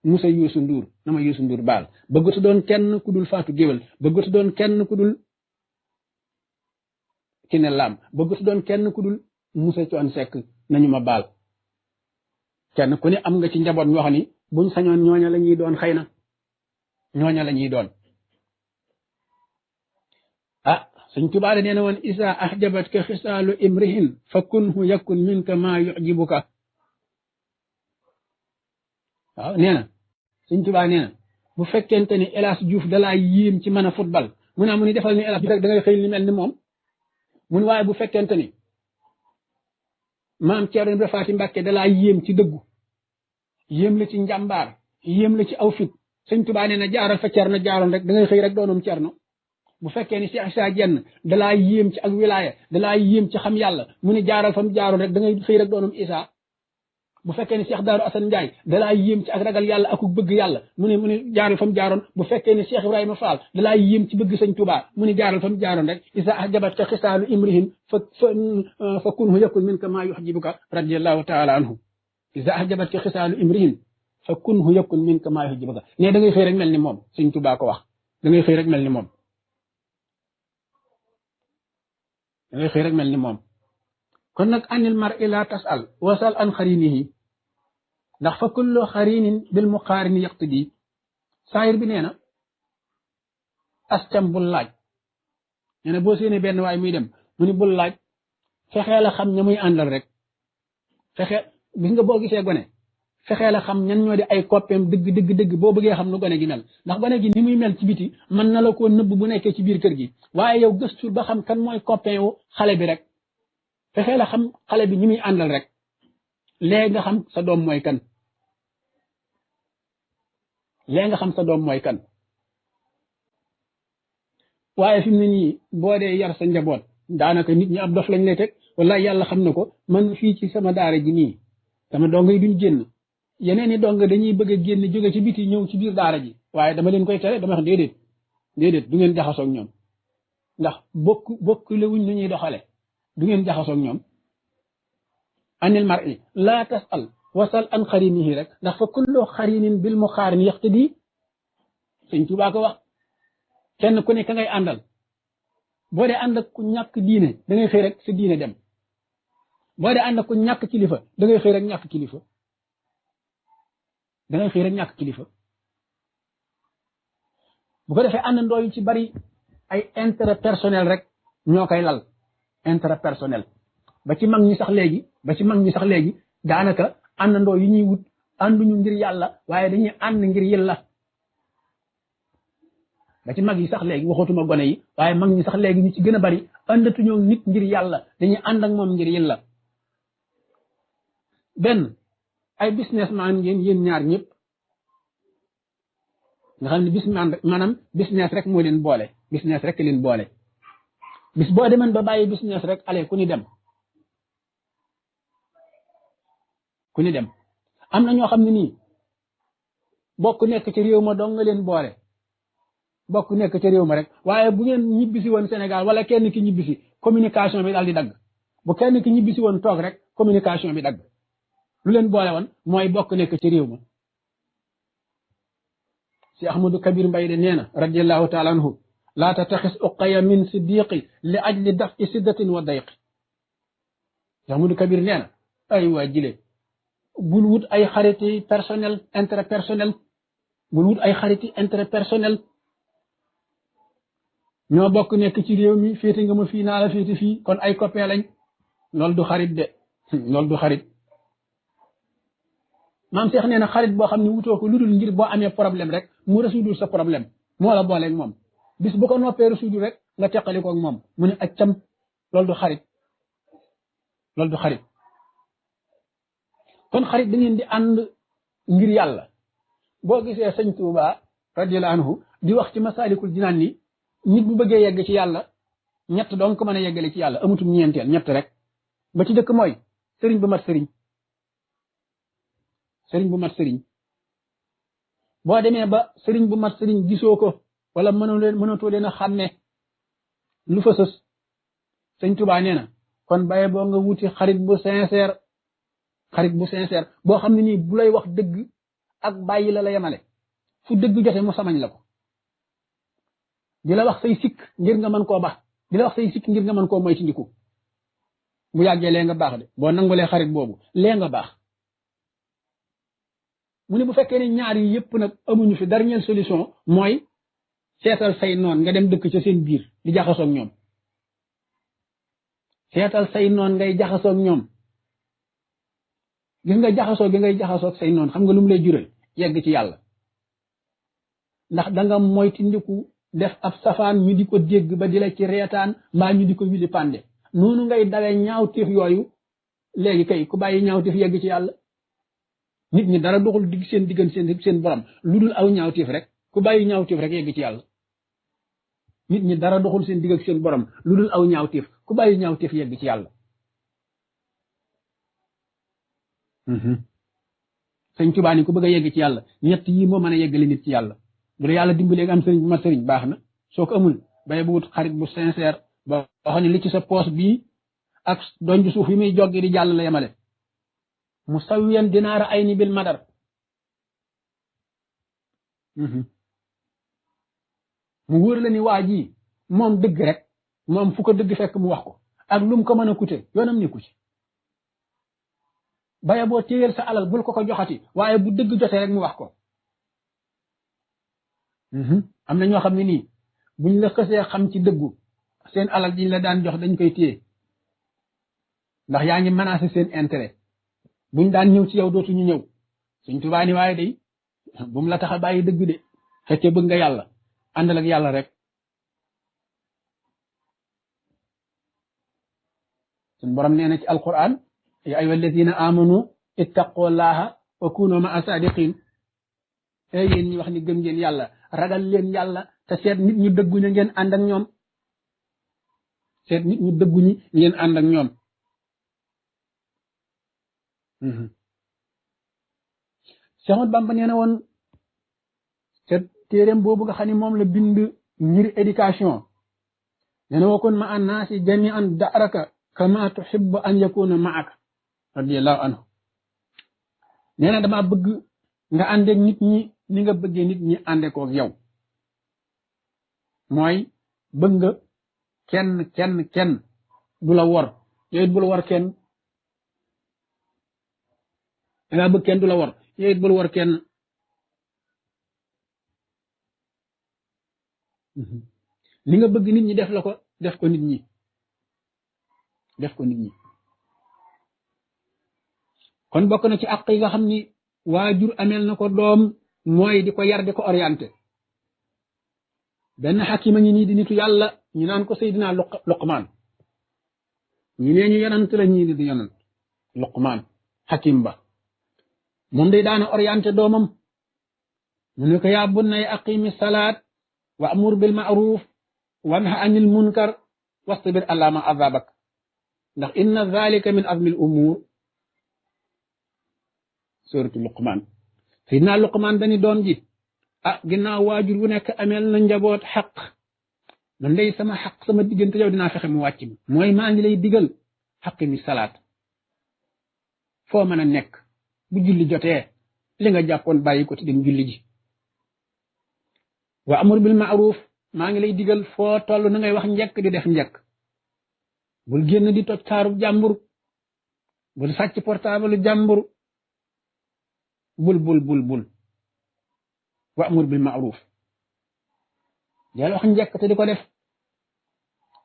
Musa Youssou Ndour na ma Youssou Ndour baal bëggatu doon kenn ku dul Fatou Géwël bëggatu doon kenn ku dul Kiné Lam bëggatu doon kenn ku dul Musa Thione Seck nañu ma baal kenn ku ne am nga ci njaboot ñoo xam ni buñ sañoon ñooña la ñuy doon xëy na ñooña la ñuy doon ah Sëñ Tuubaa nee na woon isa ahjabatka xisaalu imrihin fa kunhu yakun minka maa yujibuka waaw nee na Sëñ Tuubaa nee na bu fekkente ni El Hadj Diouf dalaa yéem ci mën a football mu ne mu ni defal ni El Hadj Diouf rek da ngay xëy ni mel ni moom mu ne waaye bu fekkente ni maam Thierno Ibra Faty Mbacké dalaa yéem ci dëggu yéem la ci njàmbaar yéem la ci aw fit Sëñ Tuubaa nee na jaaral fa Thierno jaaroon rek da ngay xëy rek doonoom Thierno bu fekkee ni Cheikh Issa Diène dalaa yéem ci ak wilaya dalaa yéem ci xam yàlla mu ne jaaral fa mu jaaroon rek da ngay xëy rek doonoom Issa bu fekkee ni Cheikh Daaru Asan Njaay dalaa yéem ci ak ragal yàlla ak bëgg yàlla mu ne jaaral fa mu jaaroon bu fekkee ni Cheikh Ibrahima Fall dalaa yéem ci bëgg Sëñ Tuubaa mu ne jaaral fa mu jaaroon rek isa ahjabatka xisaalu imrihin fa kunhu yakun minka maa yuhjibuka radiyallahu taala anhu isa ahjabatka xisaalu imrihin fa kunhu yakun minka maa yuhjibuka ne da ngay xëy rek mel ni moom Sëñ Tuubaa ko wax da ngay xëy rek mel ni moom da ngay xëy rek mel ni moom kon nag anil mar'i la tasal wasal an xarinihi ndax fa kullu xarinin bil muqaarini yaqtadi saayir bi nee na ascam bul laaj nee na boo séenee benn waay muy dem mu ni bul laaj fexee la xam ña muy àndal rek fexe gis nga boo gisee gone fexee la xam ñan ñoo di ay koppeem dëgg boo bëggee xam nu gone gi mel ndax gone gi ni muy mel ci biti mën na la koo nëbb bu nekkee ci biir kër gi waaye yow gëstul ba xam kan mooy copain wu xale bi rek fexee la xam xale bi ñi muy àndal rek léegi nga xam sa doom mooy kan léegi nga xam sa doom mooy kan waaye fi mu ne nii boo dee yar sa njaboot daanaka nit ñi ab dof lañ lay teg wallaay yàlla xam na ko man fii ci sama daara ji nii sama dongo yi duñ génn yeneen i dong dañuy bëgg a génn jóge ci biti ñëw ci biir daara ji waaye dama leen koy tere dama wax déedéet du ngeen jaxasoog ñoom ndax bokk la wuñ lu ñuy doxale du ngeen jaxasoog ñoom anil mar'i laa tasal wasal an xarinihi rek ndax fa kullu xarinin bil muqaarini yaqtadi Sëñ Tuubaa ko wax kenn ku ne ka ngay àndal boo dee ànd ak ku ñàkk diine da ngay xëy rek sa diine dem boo dee ànd ak ku ñàkk kilifa da ngay xëy rek ñàkk kilifa da ngay xëy rek ñàkk kilifa bu ko defee àndandoo yu ci bari ay intérêt personnel rek ñoo koy lal intérêt personnel ba ci mag ñi sax léegi daanaka àndandoo yi ñuy wut ànduñu ngir yàlla waaye dañuy ànd ngir yàlla ba ci mag yi sax léegi waxatuma gone yi waaye mag ñi sax léegi ñu ci gën a bari àndatuñoo nit ngir yàlla dañuy ànd ak moom ngir yàlla benn ay businessman ngeen yéen ñaar ñëpp nga xam ne maanaam business rek moo leen boole business rek leen boole bis boo demoon ba bàyyi business rek allez ku ni dem am na ñoo xam ne nii bokk nekk ci réew ma dong nga leen boole bokk nekk ci réew ma rek waaye bu ngeen ñibbisi woon Sénégal wala kenn ki ñibbisi communication bi daal di dagg bu kenn ki ñibbisi woon toog rek communication bi dagg lu leen boole woon mooy bokk nekk ci réew ma si Ahmadou Kabir Mbay de nee na radiallahu taala anhu laa tattaxis uqaya min siddiqi li ajli daf i siddatin wa dayqi si Ahmadou Kabir nee na ay waa jile bul wut ay xariti personnel intérêt personnel bul wut ay xariti intérêt personnel ñoo bokk nekk ci réew mi féete nga ma fii naa la féete fii kon ay copain lañ loolu du xarit de loolu du xarit maam Cheikh nee na xarit boo xam ne wutoo ko lu dul ngir boo amee problème rek mu résoudre sa problème moo la booleeg moom bis bu ko noppee résoudre rek nga teqali ko ak moom mu ne accam loolu du xarit loolu du xarit kon xarit da ngeen di ànd ngir yàlla boo gisee sëñ Tuuba radiyallahu anhu di wax ci Masaalikul Jinaan ni nit bu bëggee yegg ci yàlla ñett donc mën a yeggale ci yàlla amutum ñeenteel ñett rek ba ci dëkk mooy sëriñ bu mat sëriñ sëriñ bu mat sëriñ boo demee ba sëriñ bu mat sëriñ gisoo ko wala mënatoo leen a xàmme lu fa sës sëñ Tuubaa nee na kon baye boo nga wuti xarit bu sincère boo xam ne nii bu lay wax dëgg ak bàyyi la yemale fu dëgg jote mu samañ la ko di la wax say sikk ngir nga mën koo baax di la wax say sikk ngir nga mën koo moytandiku bu yàggee lee nga baax de boo nangulee xarit boobu lee nga baax mu ne bu fekkee ne ñaar yi yëpp nag amuñu fi dernière solution mooy seetal say noon nga dem dëkk ca seen biir di jaxasoog ñoom seetal say noon ngay jaxasoog ñoom gis nga jaxasoo gi ngay jaxasoog say noon xam nga lu mu lay jural yegg ci yàlla ndax danga moytandiku def ab safaan ñu di ko dégg ba di la ci reetaan mbaa ñu di ko wili pande noonu ngay dawee ñaawteef yooyu léegi kay ku bàyyi ñaawteef yegg ci yàlla nit ñi dara doxul digg seen diggan seen borom lu dul aw ñaawteef rek ku bàyyi ñaawteef rek yegg ci yàlla nit ñi dara doxul seen digg ak seen borom lu dul aw ñaawteef ku bàyyi ñaawteef yegg ci yàlla sëñ Tuubaa ni ku bëgg a yegg ci yàlla ñett yi moo mën a yeggale nit ci yàlla bu dee yàlla dimbalee nga am sëriñ bu ma sëriñ baax na soo ko amul bay bu wut xarit bu sincère ba xam ne li ci sa poos bii ak donj suuf yi muy joggi di jàll la yemale mu sawiyan dinaara ay ni bil madar mu wóor la ni waa ji moom dëgg rek moom fu ko dëgg fekk mu wax ko ak lu mu ko mën a coûter yoonam nekku ci baye boo téyeel sa alal bul ko ko joxati waaye bu dëgg jotee rek mu wax ko am na ñoo xam ne nii buñ la xësee xam ci dëggu seen alal jiñ la daan jox dañ koy téye ndax yaa ngi menacé seen intérêt buñ daan ñëw ci yow dootuñu ñëw Sëñ Tuubaa ni waaye day bu mu la tax a bàyyi dëgg de fekkee bëgg nga yàlla àndal ak yàlla rek suñ borom nee na ci alquran ya ayyuha alladina amanu ittaqullaha wa kunu ma'a sadiqin ey yéen ñi wax ni gëm ngeen yàlla ragal leen yàlla te seet nit ñu dëgguñu ngeen ànd ak ñoom seet nit ñu dëgguñu ngeen ànd ak ñoom Cheikh Ahmadou Bamba nee na woon te téeréem boobu nga xam ne moom la bind ngir éducation nee na wakun ma annaasi jami'an da'raka kama tuhibbu an yakuna ma'aka radiyallahu anhu nee na dama bëgg nga àndeek nit ñi ni nga bëggee nit ñi ànde koog yow mooy bëgg nga kenn du la wor yow it bul wor kenn dangaa bëgg kenn du la wor yow it bul wor kenn li nga bëgg nit ñi def la ko def ko nit ñi kon bokk na ci àq yi nga xam ni waajur ameel na ko doom mooy di ko yar di ko orienté benn xakima ngi nii di nitu yàlla ñu naan ko Seydina Luqmaan ñu nee ñu yonant la ñii di yonant Luqmaan xakim ba moom day daana orienté doomam mu ne ko yaa bunayya aqimi salaat wa amur bil ma'ruf wanha anil munkar wastabir ala ma azabak ndax inna zalika min azmil umur suratu Luqmaan Seydina Luqmaan dani doom ji ah ginnaaw waajur wu nekk ameel na njaboot xaq man day sama xaq sama diggante yow dinaa fexe mu wàcc ma mooy maa ngi lay digal xaqi mi salaat foo mën a nekk bu julli jotee li nga jàppoon bàyyi ko te dem julli ji wa amur bil ma'ruf maa ngi lay digal foo toll na ngay wax njëkk di def njëkk bul génn di toj taaru jàmbur bul sàcc portable jàmbur bul wa amur bil ma'ruf del wax njëkk te di ko def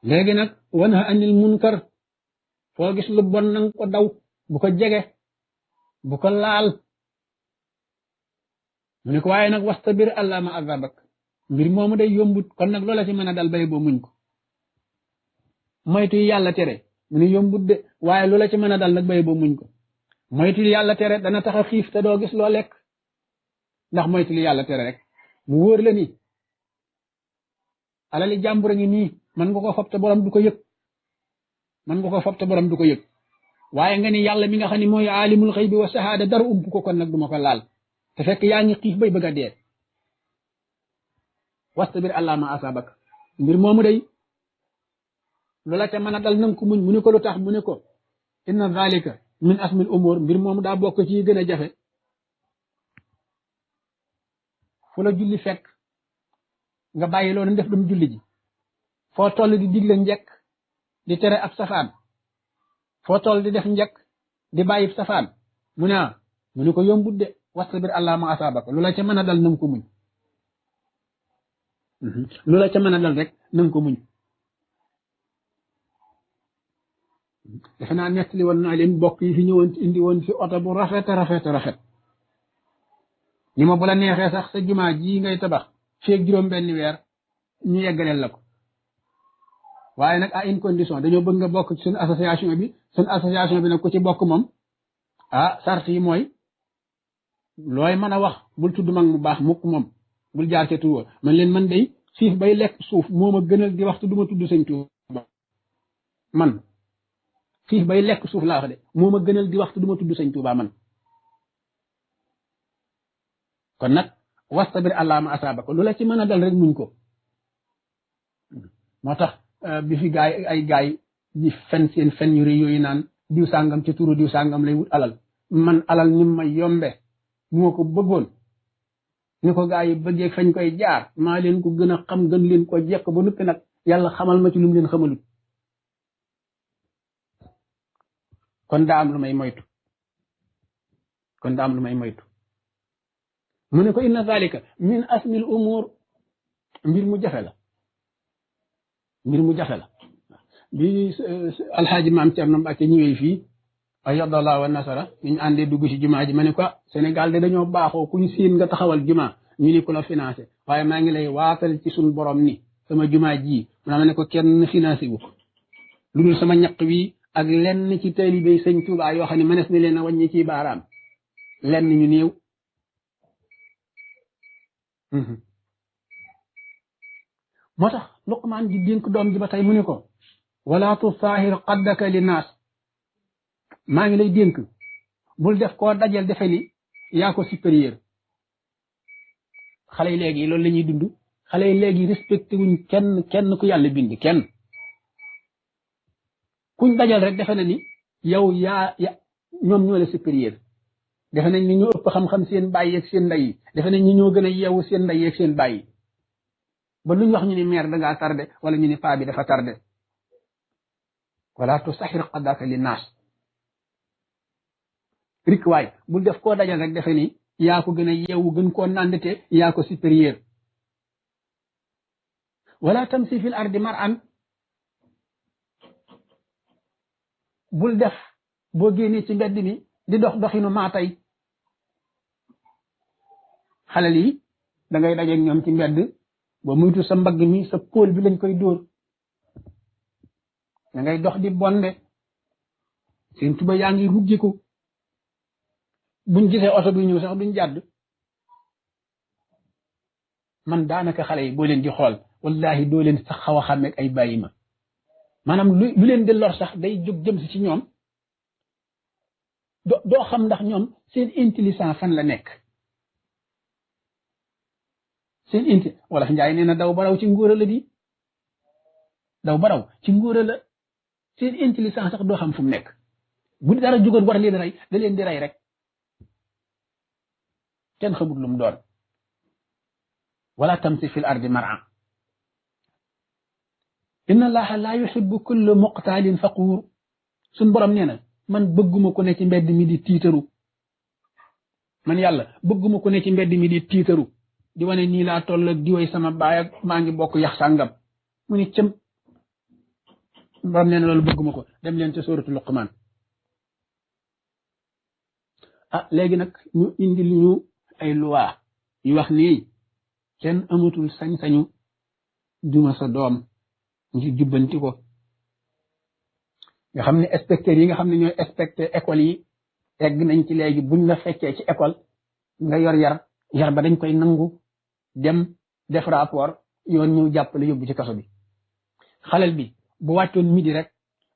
léegi nag wanha anil munkar foo gis lu bon nang ko daw bu ko jege bu ko laal mu ne ko waaye nag wastabir allah ma azabak mbir moomu day yombut kon nag loola ci mën a dal bay boo muñ ko moytu yàlla tere mu ne yombut de waaye loola ci mën a dal nag bay boo muñ ko moytu yàlla tere dana tax a xiif te doo gis loo lekk ndax moytu yàlla tere rek mu wóor la ni alali jàmbur a ngi nii mën nga ko fob te borom du ko yëg waaye nga ni yàlla mi nga xam ne mooy aalimul xaybi wa sahaada dara ump ko kon nag duma ko laal te fekk yaa ngi xiif bay bëgg a dee wastabir allah ma asabak mbir moomu day loola ca mën a dal nanga ko muñ mu ne ko lu tax mu ne ko inna zalika min asmil umur mbir moomu daa bokk ci gën a jafe fu la julli fekk nga bàyyi loolu def dum julli ji foo toll di digle njekk di tere ab safaan foo toll di def njekk di bàyyi safaan mu ne ko yombut de wastabir allah ma asabaka loola ca mën a dal nanga ko muñ loola ca mën a dal rek nanga ko muñ defe naa nettali woon naa leen bokk yi fi ñëwoon indi woon fi oto bu rafet ñi ma bu la neexee sax sa jumaa ji ngay tabax feeg juróom benn weer ñu yeggaleel la ko waaye nag à une condition dañoo bëgg nga bokk ci suñu association bi nag ku ci bokk moom sart yi mooy looy mën a wax bul tudd mag mu baax mukk moom bul jaar ca tuwa man leen man day xiif bay lekk suuf moo ma gënal di wax te du ma tudd sëñ Tuuba man xiif bay lekk suuf laa wax de moo ma gënal di wax te du ma tudd sëñ Tuuba man kon nag wastabir allah ma asaaba ko lu la ci mën a dal rek muñ ko moo tax bi fi gaay di fen seen fen yu rëy yooyu naan diw sàngam ci turu diw sàngam lay wut alal man alal ni ma yombe moo ko bëggoon ni ko gaay yi bëggee fañ koy jaar maa leen ko gën a xam gën leen ko jekk ba noppi nag yàlla xamal ma ci lu mu leen xamalut kon daa am lu may moytu mu ne ko inna zalika min asmil umur mbir mu jafe la bi alxaaji maam Cerno Mbàkke ñëwee fii ayyadallahu wa nasara ñu àndee dugg ci jumaa ji ma ne ko Sénégal de dañoo baaxoo kuñ siin nga taxawal jumaa ñu ni ku la financé waaye maa ngi lay waatal ci suñ borom ni sama jumaa ji ma ne ko kenn financé wu ko lu dul sama ñaq wi ak lenn ci taalibe sëñ Tuubaa yoo xam ne mënees na leen a wàññi ci baaraam lenn ñu néew moo tax Luqmaan di dénk doom ji ba tey mu ne ko wala tusaahir qaddaka li naas maa ngi lay dénk bul def koo dajal defe ni yaa ko supérieur xale yi léegi loolu la ñuy dund xale yi léegi respecté wuñ kenn ku yàlla bind kenn kuñ dajal rek defe na ni yow yaa ñoom ñoo la supérieur defe nañ ni ñoo ëpp xam-xam seen bàyyi ak seen ndey yi defe nañ ni ñoo gën a yeewu seen ndey ak seen bàyyi ba luñ wax ñu ni mère dangaa tardé wala ñu ni paa bi dafa tardé wala tusaxir qaddaka li naas rik waay bul def koo dajal rek defe ni yaa ko gën a yeewu gën koo nandite yaa ko supérieur wala tamsi fil ardi mar'an bul def boo génnee ci mbedd mi di dox doxinu maa tey xalal yi da ngay dajeeg ñoom ci mbedd ba muytu sa mbagg mi sa pôl bi lañ koy dóor da ngay dox di bonde seen tuba yaa ngi ruggiku buñ gisee oto bi ñëw sax duñ jàdd man daanaka xale yi boo leen di xool wallahi doo leen sax xaw a xàmmeeg ay bàyyi ma maanaam lu leen di lor sax day jóg jëm si ci ñoom doo xam ndax ñoom seen intelligence fan la nekk seen inti wala fi njaay nee na daw baraw ci ngóora la di daw baraw ci ngóora la seen intelligence sax doo xam fu mu nekk bu dara jógoon war leen rey da leen di rey rek kenn xamut lu mu doon wala tamsi fil ardi mar'a inna allaha la yuhibbu kulla muqtalin faquur suñ borom nee na man bëgguma ko ne ci mbedd mi di tiitaru man yàlla bëgguma ko ne ci mbedd mi di tiitaru di wane nii laa toll ak di way sama baay ak maa ngi bokk yax sàngam mu ni cëm borom nee na loolu bëgguma ko dem leen ca sóoratu Luqmaan léegi nag ñu indi li ñu ay loi yu wax nii kenn amatul sañ-sañu duma sa doom ngir jubbanti ko nga xam ne inspecteurs yi nga xam ne ñooy inspecté école yi egg nañ ci léegi buñ la fekkee ci école nga yor yar ba dañ koy nangu dem def rapport yoon ñëw jàppale yóbbu ci kaso bi xalel bi bu wàccoon midi rek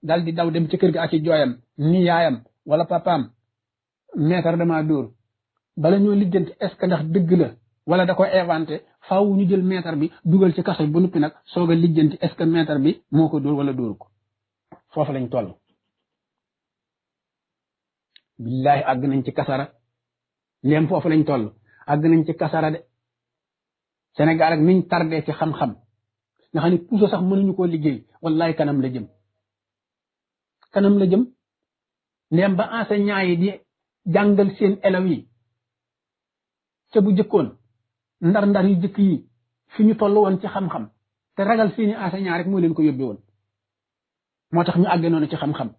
dal di daw dem ci kër ga ak i jooyam ni yaayam wala papaam maître dama dóor bala ñoo lijjanti est-ce que ndax dëgg la wala da ko inventé faaw ñu jël maître bi dugal ci kaso bi ba noppi nag soog a lijjanti est-ce que maître bi moo ko dóor wala dóoru ko foofu lañ toll billaahi àgg nañ ci kasara léem foofu lañ toll àgg nañ ci kasara de Sénégal ak niñ tardé ci xam-xam nga xam ne puso sax mënuñu koo liggéey wallahi kanam la jëm léem ba enseignant yi di jàngal seen élèves yi ca bu jëkkoon ndar yu jëkk yi fi ñu toll woon ci xam-xam te ragal seeni enseignant rek moo leen ko yóbbe woon moo tax ñu àgge noonu ci xam-xam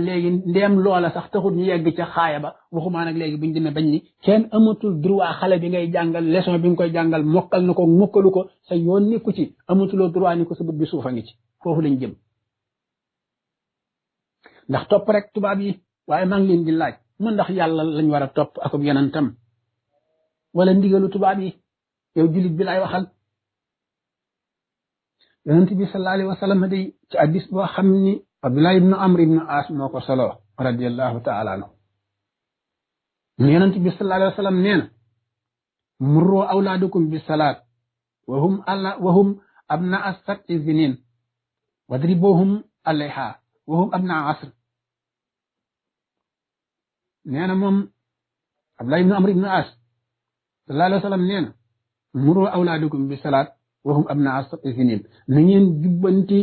léegi ndeem loola sax taxut ñu yegg ca xaaya ba waxumaa nag léegi buñ demee bañ ni kenn amatul droit xale bi ngay jàngal leçon bi nga koy jàngal mokkal na ko mokkalu ko sa yoon nekku ci amatuloo droit ni ko sa bët bi suufa ngi ci foofu lañ jëm ndax topp rek tubaab yi waaye maa ngi leen di laaj man ndax yàlla lañ war a topp akub yonentam wala ndigalu tubaab yi yow julit bi lay waxal yonent bi sallallahu alayhi wa sallam day ci hadis boo xam ni Abdullah ibn Amr ibn As moo ko solo radiyallahu taala anhu yonent bi sallallahu alayhi wa sallam nee na murru awlaadakum bi salaat wa hum abnaa sab'i sinin wadribuhum alayha wa hum abnaa asr nee na moom Abdullah ibn Amr ibn As sallallahu alayhi wa sallam nee na murru awlaadakum bi salaat wa hum abnaa sab'i sinin na ngeen jubbanti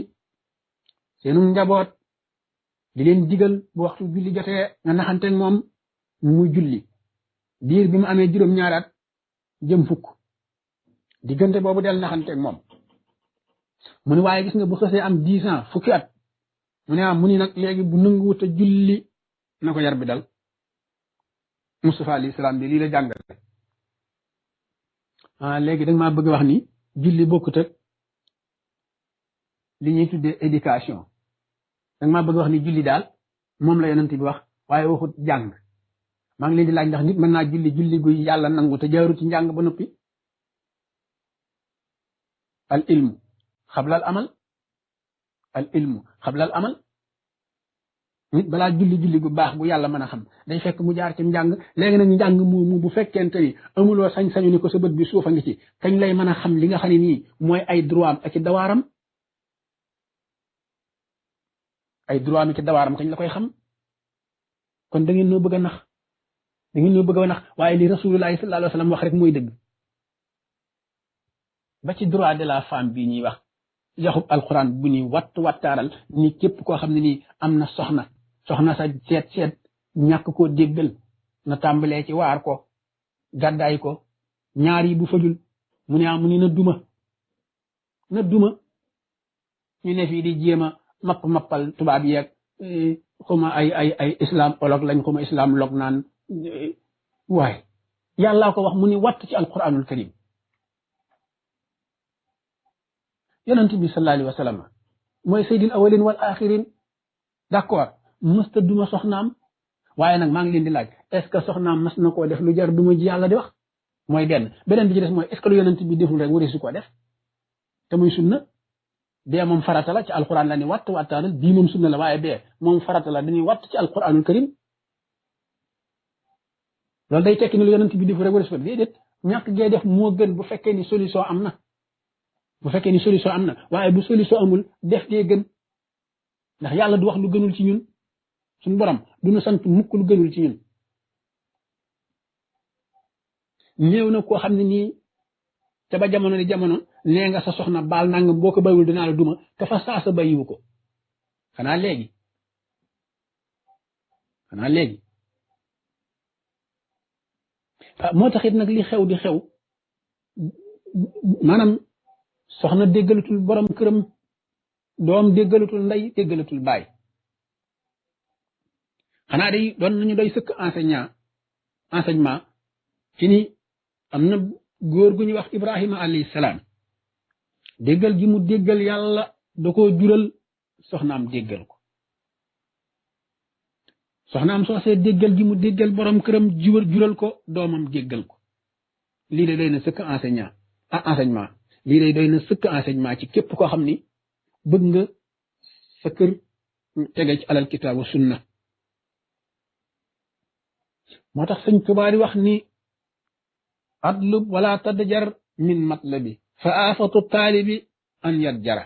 seenu njaboot di leen digal bu waxtu julli jotee nga naxanteeg moom muy julli diir bi mu amee juróom-ñaari at jëm fukk diggante boobu del naxanteeg moom mu ne waaye gis nga bu xësee am 10 ans fukki at mu ni nag léegi bu nanguwut a julli na ko yar bi dal Mustafa alayhi salaam bi lii la jàngale léegi da nga maa bëgg wax ni julli bokkut ak li ñuy tuddee éducation danga maa bëgg wax ni julli daal moom la yonent bi wax waaye waxut jàng maa ngi leen di laaj ndax nit mën naa julli guy yàlla nangu te jaaru ci njàng ba noppi al ilmu xablal amal nit balaa julli gu baax bu yàlla mën a xam day fekk mu jaar ci njàng léegi nag njàng mu bu fekkente ni amuloo sañ-sañu ni ko sa bët bi suufa ngi ci kañ lay mën a xam li nga xam ne nii mooy ay droit am ak ci dawaaram kañ la koy xam kon da ngeen noo bëgg a nax waaye li rasulullahi sallallahu alayhi wa sallam wax rek mooy dëgg ba ci droit de la femme bii ñuy wax yaxub alquran bu ni wattaaral ni képp koo xam ne nii am na soxna sa seet ñàkk koo déggal na tàmbalee ci waar ko gàddaay ko ñaar yi bu fajul mu ne mu ni na duma ñu ne fii di jéem a mappal tubaab yeeg xuma ay islamologue lañ xuma islamologue naan waaye yàllaa ko wax mu ni watt ci alquranul karim yonent bi sallallahu alayhi wa sallam mooy sayyidil awwalin wal axirin d'accord mësta duma soxnaam waaye nag maa ngi leen di laaj est-ce que soxnaam mas na koo def lu jar duma ji yàlla di wax mooy beneen bi ci des mooy est-ce que lu yonent bi deful rek wari su koo def te muy sunna bee moom farata la ci alquran la ni wattaaral bii moom sunna la waaye bee moom farata la dañuy watt ci alquranul karim loolu day tekki ne lu yonent bi deful rek wari su ko def déedéet ñàkk gee def moo gën bu fekkee ni solution am na bu fekkee ni solution am na waaye bu solution amul def gee gën ndax yàlla du wax lu gënul ci ñun suñu borom du ñu sant mukk lu gënul ci ñun néew na koo xam ne nii te ba jamono di jamono nee nga sa soxna baal nangam boo ko bayiwul dinaa la duma te fa saa sa bayiwu ko xanaa léegi moo taxit nag li xew di xew maanaam soxna déggalatul borom këram doom déggalatul ndey déggalatul baay xanaa day doon nañu doy sëkk enseignement ci ni am na góor gu ñuy wax Ibrahima alayhi salaam déggal gi mu déggal yàlla da koo jural soxnaam déggal ko soxnaam soosee déggal gi mu déggal borom këram jural ko doomam déggal ko lii de doy na sëkk enseignement lii de doy na sëkk enseignement ci képp koo xam ni bëgg nga sa kër tege ci alal kitaabu sunna moo tax sëñ Tuubaa di wax ni adlub wala tadjar min matlabi fa aafatu taalibi an yat jara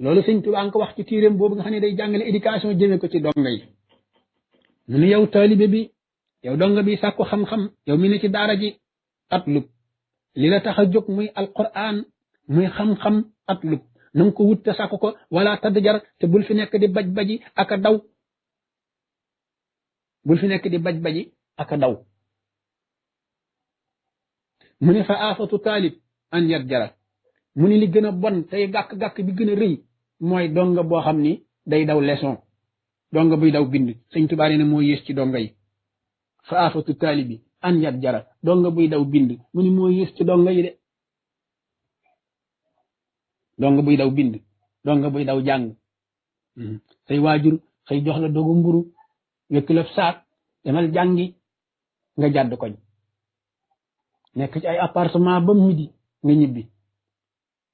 loolu sëñ Tuubaa nga ko wax ci tiiréem boobu nga xam ne day jàngale éducation jëme ko ci donga yi mu ne yow taalibe bi yow donga bi sàkku xam-xam yow mi ne ci daara ji atlub li la tax a jóg muy alquran muy xam-xam atlub na nga ko wut te sàkku ko wala tadjar te bul fi nekk di baj-baji ak a daw bul fi nekk di baj-baji ak a daw mu ne fa aafatu taalib an yat jara mu ne li gën a bon tey gàkk-gàkk bi gën a rëy mooy donga boo xam ni day daw leçon donga buy daw bind sëñ Tuubaa nee na moo yées ci donga yi fa aafatu taalib bi an yat jara donga buy daw bind mu ne moo yées ci donga yi de donga buy daw bind donga buy daw jàng say waajur xëy jox la dogu mburu wekk la saak demal jàngi nga jàdd koñ nekk ci ay appartement ba midi nga ñibbi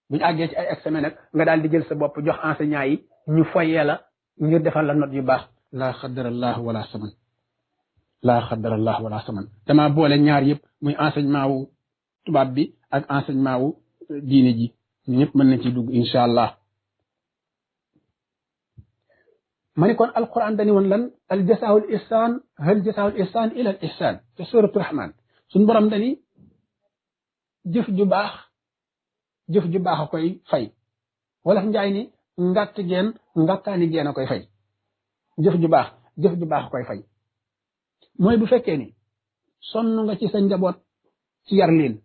buñu àggee ci ay examen nag nga daal di jël sa bopp jox enseignant yi ñu foyee la ngir defal la note yu baax laa xadarallah wala saman dama boole ñaar yëpp muy enseignement wu tubaab bi ak enseignement wu diine ji ñëpp mën nañ ci dugg incha allah ma ni kon alquran dani woon lan al jasaawul ihsaan hal jasaawul ihsaan ila al ihsaan te suratu rahman suñ borom dani jëf ju baax a koy fay wala njaay ni ngàkkaani geen a koy fay jëf ju baax a koy fay mooy bu fekkee ni sonn nga ci sa njaboot ci yar leen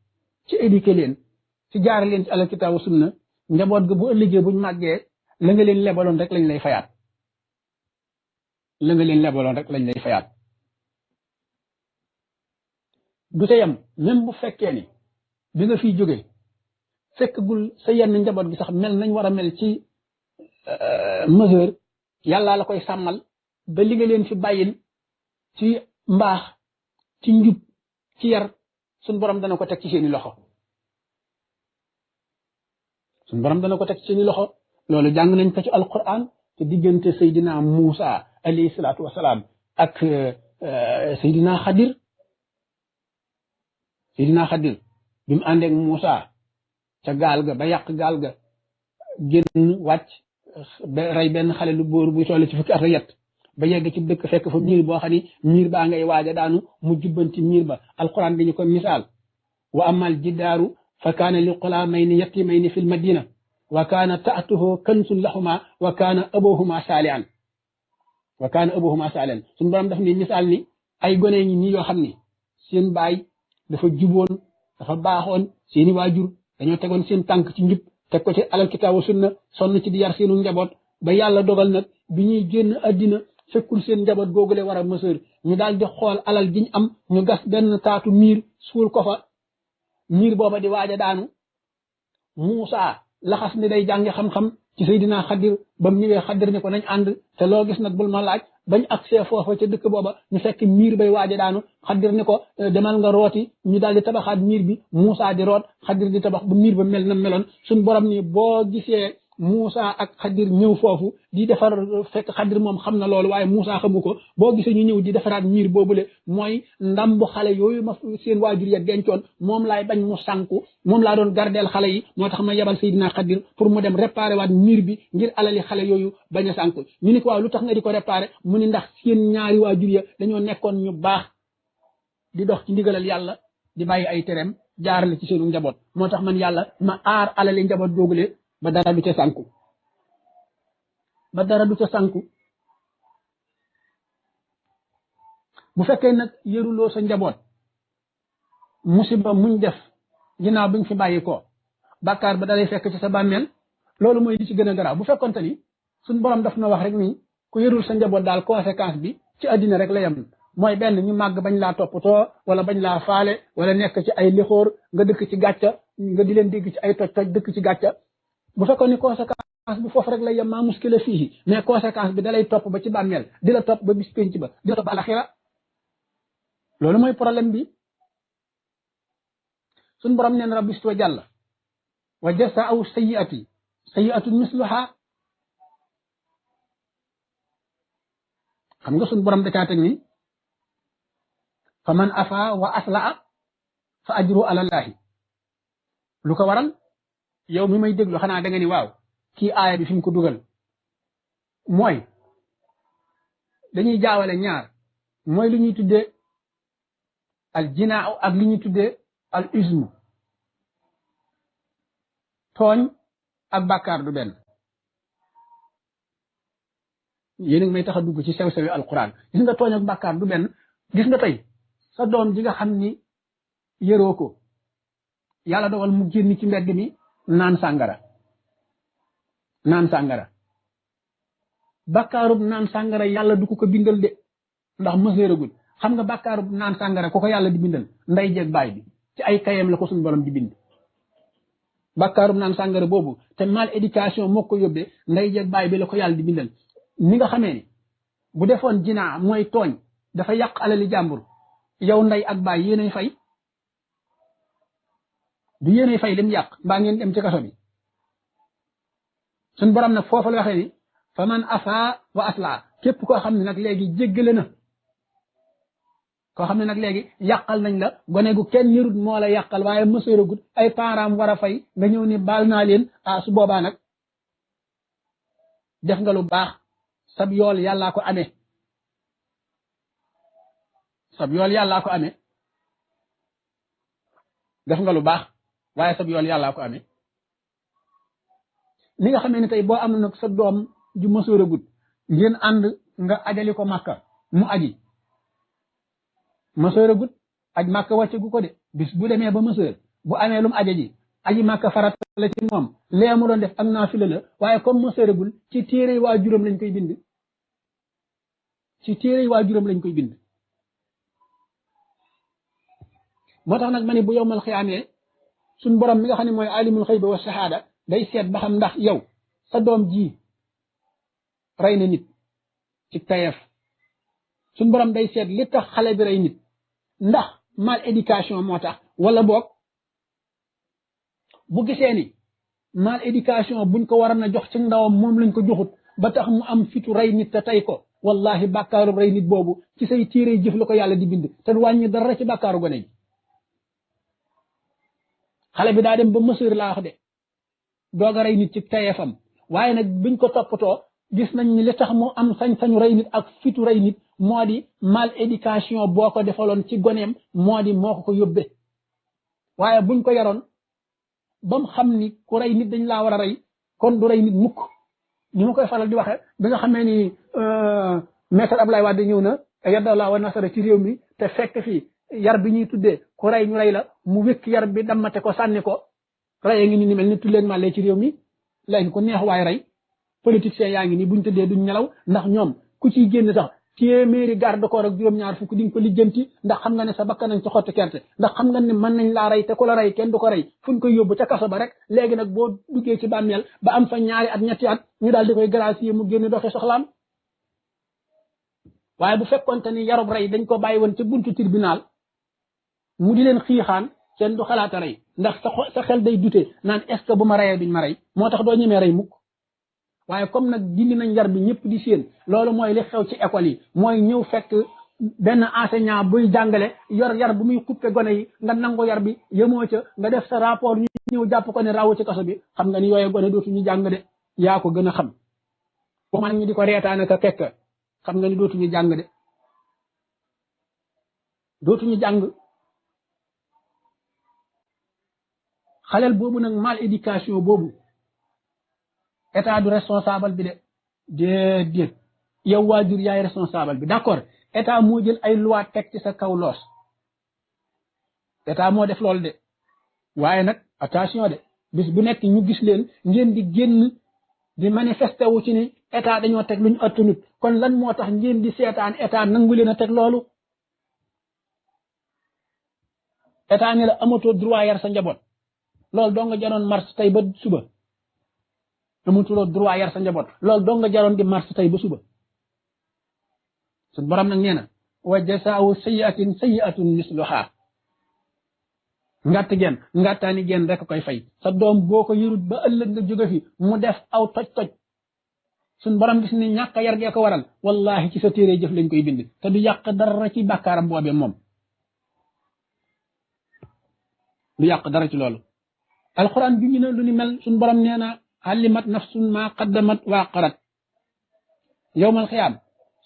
ci éduquer leen ci jaar leen ci alal kitaabu sunna njaboot ga bu ëllëgee buñ màggee la nga leen lebaloon rek lañ lay fayaat du ca yem même bu fekkee ni bi nga fiy jógee fekkagul sa yenn njaboot gi sax mel nañ war a mel ci mesure yàllaa la koy sàmmal ba li nga leen fi bàyyil ci mbaax ci njub ci yar suñ borom dana ko teg ci seeni loxo loolu jàng nañ ko ci alquran te diggante Seydina Muusa alayhi salaatu wasalaam ak Seydina Xadir bi mu àndeeg Muusa ca gaal ga ba yàq gaal ga génn wàcc ba rey benn xale lu bóor buy toll ci fukki at ak yett ba yegg ci dëkk fekk fa miir boo xam ni miir baa ngay waaja daanu mu jubbanti miir ba alquran dañu ko misaal wa amal jiddaaru fa kaana li qulaamayni yatimayni fi l madina wa kaana taatuhu kansun lahuma wa kaana abuhuma saalihan suñu borom daf ni misaal ni ay gone ñi nii yoo xam ni seen baay dafa juboon dafa baaxoon seeni waajur dañoo tegoon seen tànk ci njub teg ko ci alal kitaabu sunna sonn ci di yar seenu njaboot ba yàlla dogal nag bi ñuy génn àddina fekkul seen njaboot googule war a mësër ñu daal di xool alal giñ am ñu gas benn taatu miir suul ko fa miir booba di waaj a daanu Muusa laxas ni day jàngi xam-xam ci Seydina Xadir ba mu ñëwee Xadir ni ko nañ ànd te loo gis nag bul ma laaj bañ agsee foofa ca dëkk booba ñu fekk miir bay waaj a daanu Xadir ni ko demal nga rooti ñu daal di tabaxaat miir bi Muusa di root Xadir di tabax ba miir ba mel na meloon suñ borom ni boo gisee Moussa ak Xadir ñëw foofu di defar fekk Xadir moom xam na loolu waaye Moussa xamu ko boo gisee ñu ñëw di defaraat miir boobule mooy ndam bu xale yooyu ma seen waajur ya dencoon moom laay bañ mu sànku moom laa doon gardeel xale yi moo tax ma yebal Seydina Xadir pour mu dem réparé waat miir bi ngir alali xale yooyu bañ a sànku ñu ni ko waaw lu tax nga di ko réparé mu ni ndax seen ñaari waajur ya dañoo nekkoon ñu baax di dox ci ndigalal yàlla di bàyyi ay tereem jaarale ci seenu njaboot moo tax man yàlla ma aar alali njaboot googule ba dara du ca sànku ba dara du ca sànku bu fekkee nag yëruloo sa njaboot musiba muñ def ginnaaw bi nga fi bàyyi ko bàkkaar ba dalay fekk ci sa bàmmeel loolu mooy li ci gën a garaaw bu fekkonte ni suñ borom daf na wax rek ni ku yërul sa njaboot daal conséquence bi ci àddina rek la yem mooy benn ñu màgg bañ laa toppatoo wala bañ laa faale wala nekk ci ay lixóor nga dëkk ci gàcca nga di leen dégg ci ay toj-toj dëkk ci gàcca bu fekkoon ni conséquence bi foofu rek la yem maa muskila fii mais conséquence bi dalay topp ba ci bàmmeel di la topp ba bis pénc ba di la topp alaxira loolu mooy problème bi suñ borom neen rabbi wa jàlla wa jasaa'u sayyi'atun misluha xam nga suñ borom da caa teg ni fa man afa wa aslaa fa ajru ala llahi lu ko waral yow mi may déglu xanaa da nga ni waaw kii aaya bi fi mu ko dugal mooy dañuy jaawale ñaar mooy lu ñuy tuddee al jinaa ak li ñuy tuddee al ismu tooñ ak bàkkaar du benn yéen a ngi may tax a dugg ci sew-sewi alquran gis nga tooñ ak bàkkaar du benn gis nga tey sa doom ji nga xam ni yëroo ko yàlla dogal mu génn ci mbedd mi naan sàngara bàkkaarub naan sàngara yàlla du ko bindal de ndax mëseeragul xam nga bàkkaarub naan sàngara ku ko yàlla di bindal nday jeeg baay bi ci ay kayam la ko suñu borom di bind bàkkaarub naan sàngara boobu te mal éducation moo ko yóbbee nday jeeg baay bi la ko yàlla di bindal ni nga xamee ni bu defoon jinaa mooy tooñ dafa yàq alali jàmbur yow nday ak baay yéenay fay du yéenay fay lim yàq mbaa ngeen dem ci kaso bi suñ borom nag foofu la waxee ni fa man afa wa asla képp koo xam ne nag léegi jéggale na koo xam ne nag léegi yàqal nañ la gone gu kenn yërut moo la yàqal waaye mësëragut ay parents war a fay nga ñëw ni baal naa leen su boobaa nag def nga lu baax sab yool yàllaa ko amee def nga lu baax waaye sab yool yàllaa ko amee ni nga xamee ne tey boo am nag sa doom ju mësëragut ngeen ànd nga ajali ko màkka mu aji mësëragut aj màkka wàcce gu ko de bis bu demee ba mësër bu amee lu mu aji màkka farata la ci moom lee mu doon def ak naafila la waaye comme mësëragul ci téere waajuram lañ koy bind moo tax nag ma ne bu yowmal xiyaamee suñ borom mi nga xam ne mooy alimul xëyba wa shahaada day seet ba xam ndax yow sa doom ji rey na nit ci tayeef suñ borom day seet li tax xale bi rey nit ndax mal éducation moo tax wala boog bu gisee ni mal éducation buñ ko waroon a jox ci ndawam moom lañ ko joxut ba tax mu am fitu rey nit te tey ko wallahi bàkkaaru rey nit boobu ci say téere jëf la ko yàlla di bind te du wàññi dara ci bàkkaaru gone yi xale bi daa dem ba mësër laa wax de doog a rey nit ci tayeefam waaye nag biñ ko toppatoo gis nañ ni li tax mu am sañ-sañu rey nit ak fitu rey nit moo di mal éducation boo ko defaloon ci goneem moo di moo ko yóbbe waaye buñ ko yaroon ba mu xam ni ku rey nit dañ laa war a rey kon du rey nit mukk ni ma koy faral di waxe bi nga xamee ni maître Abdoulaye Wade ñëw na yaddalaa wa nasara ci réew mi te fekk fii yar bi ñuy tuddee ku rey ñu rey la mu wékk yar bi dammate ko sànni ko reye ngi ni mel ni tulleen màllee ci réew mi léegi ku neex waaye rey politiciens yaa ngi nii buñ tëddee duñ nelaw ndax ñoom ku ciy génn sax téeméeri garde corps ak juróom-ñaar fukk di nga ko lijjanti ndax xam nga ne sa bakkan nañ ci xottu kerte ndax xam nga ne mën nañ laa rey te ku la rey kenn du ko rey fuñ koy yóbbu ca kaso ba rek léegi nag boo duggee ci bàmmeel ba am fa ñaari at ñetti at ñu daal di koy gracier mu génn doxee soxlaam waaye bu fekkonte ni yarub rey dañ ko bàyyi woon ca buntu tribunal mu di leen xiixaan kenn du xalaata rey ndax sa xel day dute naan est ce que bu ma reyee duñ ma rey moo tax doo ñemee rey mukk waaye comme nag dindi nañ yar bi ñëpp di séen loolu mooy li xew ci école yi mooy ñëw fekk benn enseignant buy jàngale yor yar bu muy coupé gone yi nga nangu yar bi yemoo ca nga def sa rapport ñu ñëw jàpp ko ne rawu ci kaso bi xam nga ni yooyu gone dootuñu jàng de yaa ko gën a xam waxuma ñu di ko reetaane ka kekk xam nga ni dootuñu jàng de dootuñu jàng xaleel boobu nag mal éducation boobu état du responsable bi de déedéet yow waajur yaay responsable bi d'accord état moo jël ay loi teg ci sa kaw loos état moo def loolu de waaye nag attention de bis bu nekk ñu gis leen ngeen di génn di manifesté wu ci ni état dañoo teg luñ attanut kon lan moo tax ngeen di seetaan état nangu leen a teg loolu état ne la amatoo droit yar sa njaboot loolu doo nga jaroon marche tey ba suba amatuloo droit yar sa njaboot loolu doo nga jaroon di marche tey ba suba suñ borom nag nee na wa jasaawu sayyi'atin sayyi'atun misluha ngàtt geen ngàttaani geen rek koy fay sa doom boo ko yërut ba ëllëg nga jóge fi mu def aw toj-toj suñ borom gis ni ñàkk a yar gee ko waral wallahi ci sa téere jëf lañ koy bind te du yàq dara ci bàkkaaram boobee moom du yàq dara ci loolu alquran bi ñu ne lu ni mel suñ borom nee na alimat nafsun ma qaddamat wa qarat yowmal xiyaam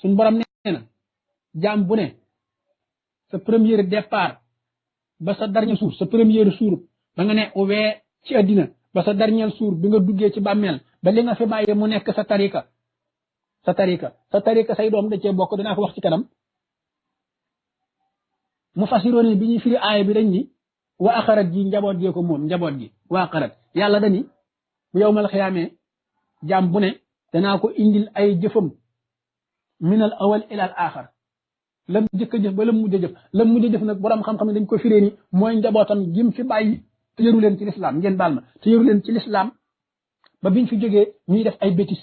suñ borom nee na jaam bu ne sa premier départ ba sa dernier jour sa premier jour ba nga ne wee ci àddina ba sa dernier jour bi nga duggee ci bàmmeel ba li nga fi bàyyi mu nekk sa tarika say doom da cee bokk dinaa ko wax ci kanam mu fasiroon bi ñuy firi aaya bi dañ ni wa axarat ji njaboot gee ko moom njaboot gi waa xarat yàlla dani bu yowmal xiyaamee jaam bu ne danaa ko indil ay jëfam minal awal ilal axar lam jëkk a jëf ba lam mujj a jëf lam mujj a jëf nag borom xam-xam ne dañ ko firee ni mooy njabootam jim fi bàyyi te yëru leen ci lislaam ngeen baal ma te yëru leen ci lislaam ba biñ fi jógee ñuy def ay bétis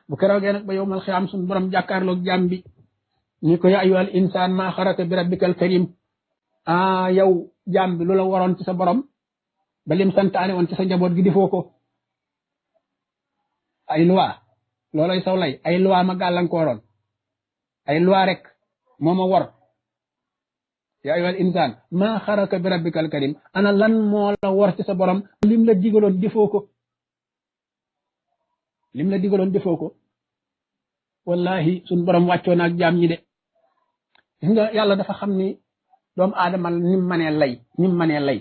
bu keroogee nag ba yowmal xiyaam suñu borom jàkkaarloog jaam bi ni ko ya ayyuhal insaan maa xaraka bi rabbikal karim yow jaam bi lu la waroon ci sa borom ba lim santaane woon ci sa njaboot gi defoo ko ay loi loolay saw lay ay loi ma gàllankooroon ay loi rek moo ma war ya ayyuhal insaan maa xaraka bi rabbikal karim ana lan moo la war ci sa borom lim la digaloon defoo ko lim la digaloon defoo ko wallahi suñ borom wàccoo na ak jaam ñi de gis nga yàlla dafa xam ni doomu aadama nim manee lay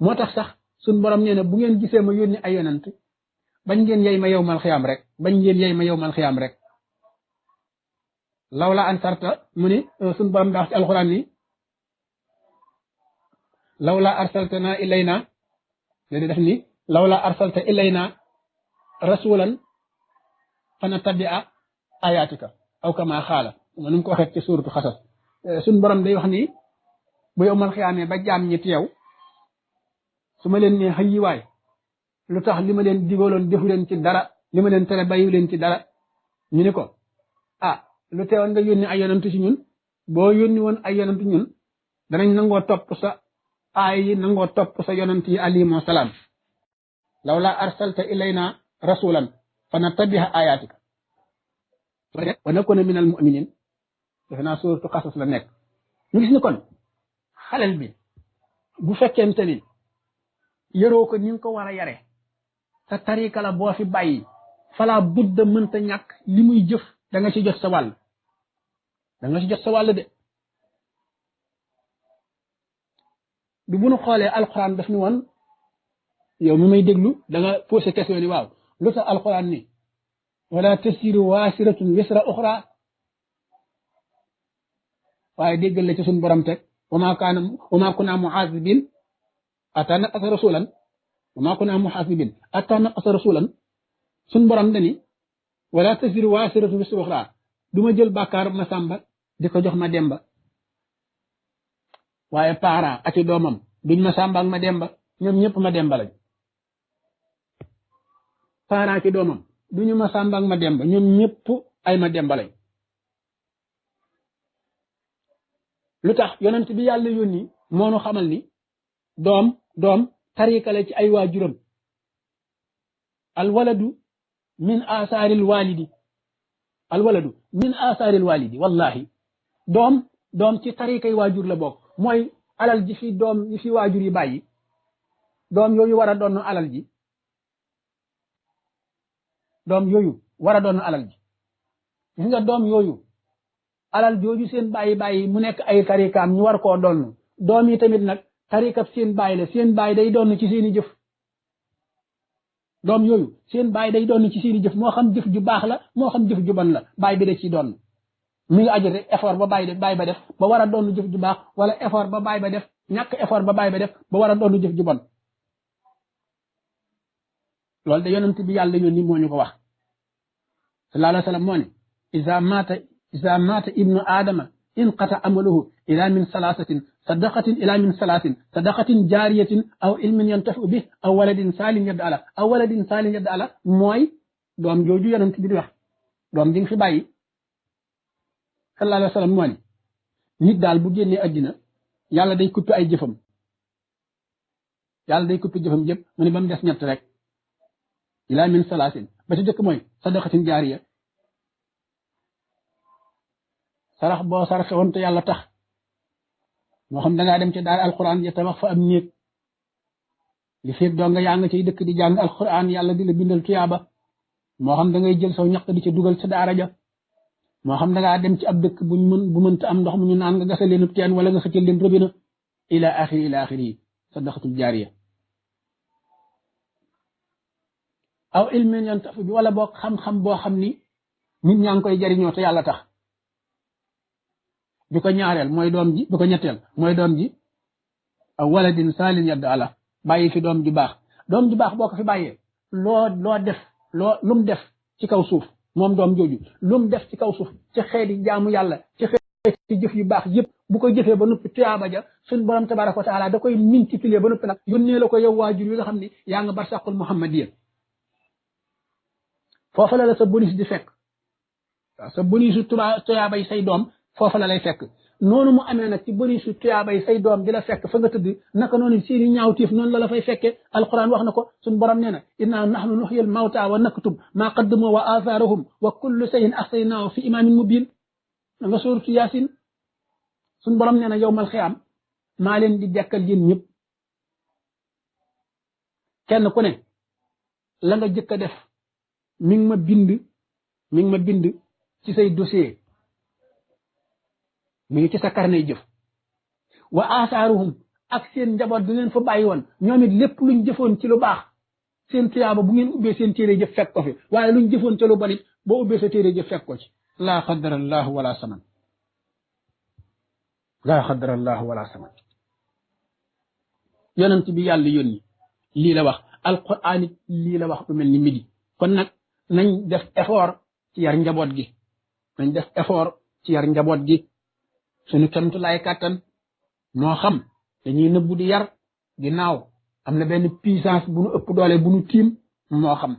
moo tax sax suñ borom nee na bu ngeen gisee ma yónni ay yonant bañ ngeen yey ma yowmal xiyaam rek lawla an sarta mu ni suñ borom daa wax ci alxuraan ni lawla arsaltana ilayna léegi def ni lawla arsalta ilayna rasulan fana tabia ayatika aw kama xaala ma nu mu ko waxee ci suuratu xasas suñ borom day wax ni bu yowmal xiyaamee ba jaam ñi teew su ma leen nee xëy waay lu tax li ma leen digaloon defu leen ci dara li ma leen tere bàyyi leen ci dara ñu ni ko lu teewoon nga yónni ay yonantu ci ñun boo yónni woon ay yonantu ñun danañ nangoo topp sa aay yi nangoo topp sa yonant yi alayhimu salaam lawla arsalta ilayna rasulan fa nattabiha ayatika wa nakuna minal mu'minin defe naa suuratu xasas la nekk ñu gis ni kon xalel bi bu fekkente ni yaroo ko ni nga ko war a yare sa tarika la boo fi bàyyi fala budda mënta ñàkk li muy jëf da nga ci jot sa wàll de du bu nu xoolee alxuraan daf ni woon yow mi may déglu da nga posé question ni waaw lu tax alxuraan ni wala tasiru waasiratun wisra uxra waaye déggal la ci suñ borom teg wa ma kunna mu'azzibin ata naqasa rasulan wa ma kunna muhasibin ata naqasa rasulan suñ borom dani wala tasiru waasiratun wisra uxra du ma jël bàkkaar ma sàmba di ko jox ma demba waaye parent ak i doomam duñ ma sàmba ak ma demba ñoom ñëpp ma demba lañ parent ak i doomam duñu ma sàmba ak ma demba ñoom ñëpp ay ma demba lañ lu tax yonent bi yàlla yónni moo nu xamal ni doom tariqa la ci ay waajuram alwaladu min asaaril walidi alwaladu min asaaril walidi wallahi doom ci tariqay waajur la bokk mooy alal ji fi doom yi fi waajur yi bàyyi doom yooyu war a doon alal ji doom yooyu war a doon alal ji gis nga doom yooyu alal jooju seen bàyyi mu nekk ay tarikaam ñu war koo doon doom yi tamit nag tarikab seen bàyyi la seen bàyyi day doon ci seeni jëf doom yooyu seen bàyyi day doon ci seeni jëf moo xam jëf ju baax la moo xam jëf ju bon la bàyyi bi da ciy doon mi ngi aju rek effort ba bàyyi ba def ba war a doon jëf ju baax wala effort ba bàyyi ba def ñàkk effort ba bàyyi ba def ba war a doon jëf ju bon loolu de yonent bi yàlla yónni moo ñu ko wax sallallahu alayhi wa sallam moo ne إذا مات ابن آدم انقطع عمله إلى من ثلاثة صدقة جارية أو علم ينتفع به أو ولد سالم يدعى له موي دوم جوجو يونت بي wax doom ji nga fi bàyyi sallallahu alayhi wa sallam moo ne nit daal bu génnee àddina yàlla day kuppi ay jëfam yëpp mu ne ba mu des ñett rek ila min salaasin ba ci jëkk mooy sadaqatin jaariya sarax boo saraxe woon te yàlla tax moo xam dangaa dem ci daara alquran ya tabax fa am néeg li feeg doo nga yaa nga ciy dëkk di jàng alquran yàlla di la bindal tuyaaba moo xam da ngay jël saw ñaq di ca dugal sa daara ja moo xam dangaa dem ci ab dëkk bu mënta am ndox mu ñu naan nga gasal leen teen wala nga xëccal leen robinet ila axiri yi sadaqatul jaariya aw ilmin yantafu bi wala boo xam-xam boo xam ni nit ñaa ngi koy jariñoo te yàlla tax bi ko ñaareel mooy doom ji bi ko ñetteel mooy doom ji aw waladin saalin yadda ala bàyyi fi doom ju baax boo ko fi bàyyee lum def ci kaw suuf moom doom jooju lum def ci kaw suuf ci xeeti jaamu yàlla ci xeeti jëf yu baax yëpp bu ko jëfee ba noppi tuyaaba ja suñ borom tabaraka wa taala da koy multiplier ba noppi nag yónnee la ko yow waajur yi nga xam ne yaa nga barsàqul muhammadiya foofa la sa bonus di fekk waaw sa bonisu tuyaabay say doom foofa la lay fekk noonu mu amee nag ci bonisu tuyaabay say doom di la fekk fa nga tëdd naka noonu seeni ñaawtiif noonu la fay fekkee alquran wax na ko suñ borom nee na inna nahnu nuhyil mawta wa naktub ma qaddamu wa atharahum wa kullu shay'in ahsaynaahu fi imaamin mubin nga suuratu yaasin suñ borom nee na yowmal xiyaam maa leen di dekkal yéen ñëpp kenn ku ne la nga jëkk a def mi ngi ma bind ci say dossier mi ngi ci sa carnet jëf wa asaaruhum ak seen njaboot du leen fa bàyyi woon ñoom it lépp luñ jëfoon ci lu baax seen tuyaaba bu ngeen ubbee seen téere jëf fekk ko fi waaye luñ jëfoon ci lu bon it boo ubbee sa téere jëf fekk ko ci laa xadarallahu wala saman yonent bi yàlla yónni lii la wax alquran it lii la wax bu mel ni midi kon nag nañ def effort ci yar njaboot gi suñu kemtu lay kàttan moo xam dañuy nëbbu di yar ginnaaw am na benn puissance bu nu ëpp doole bu nu tiim moo xam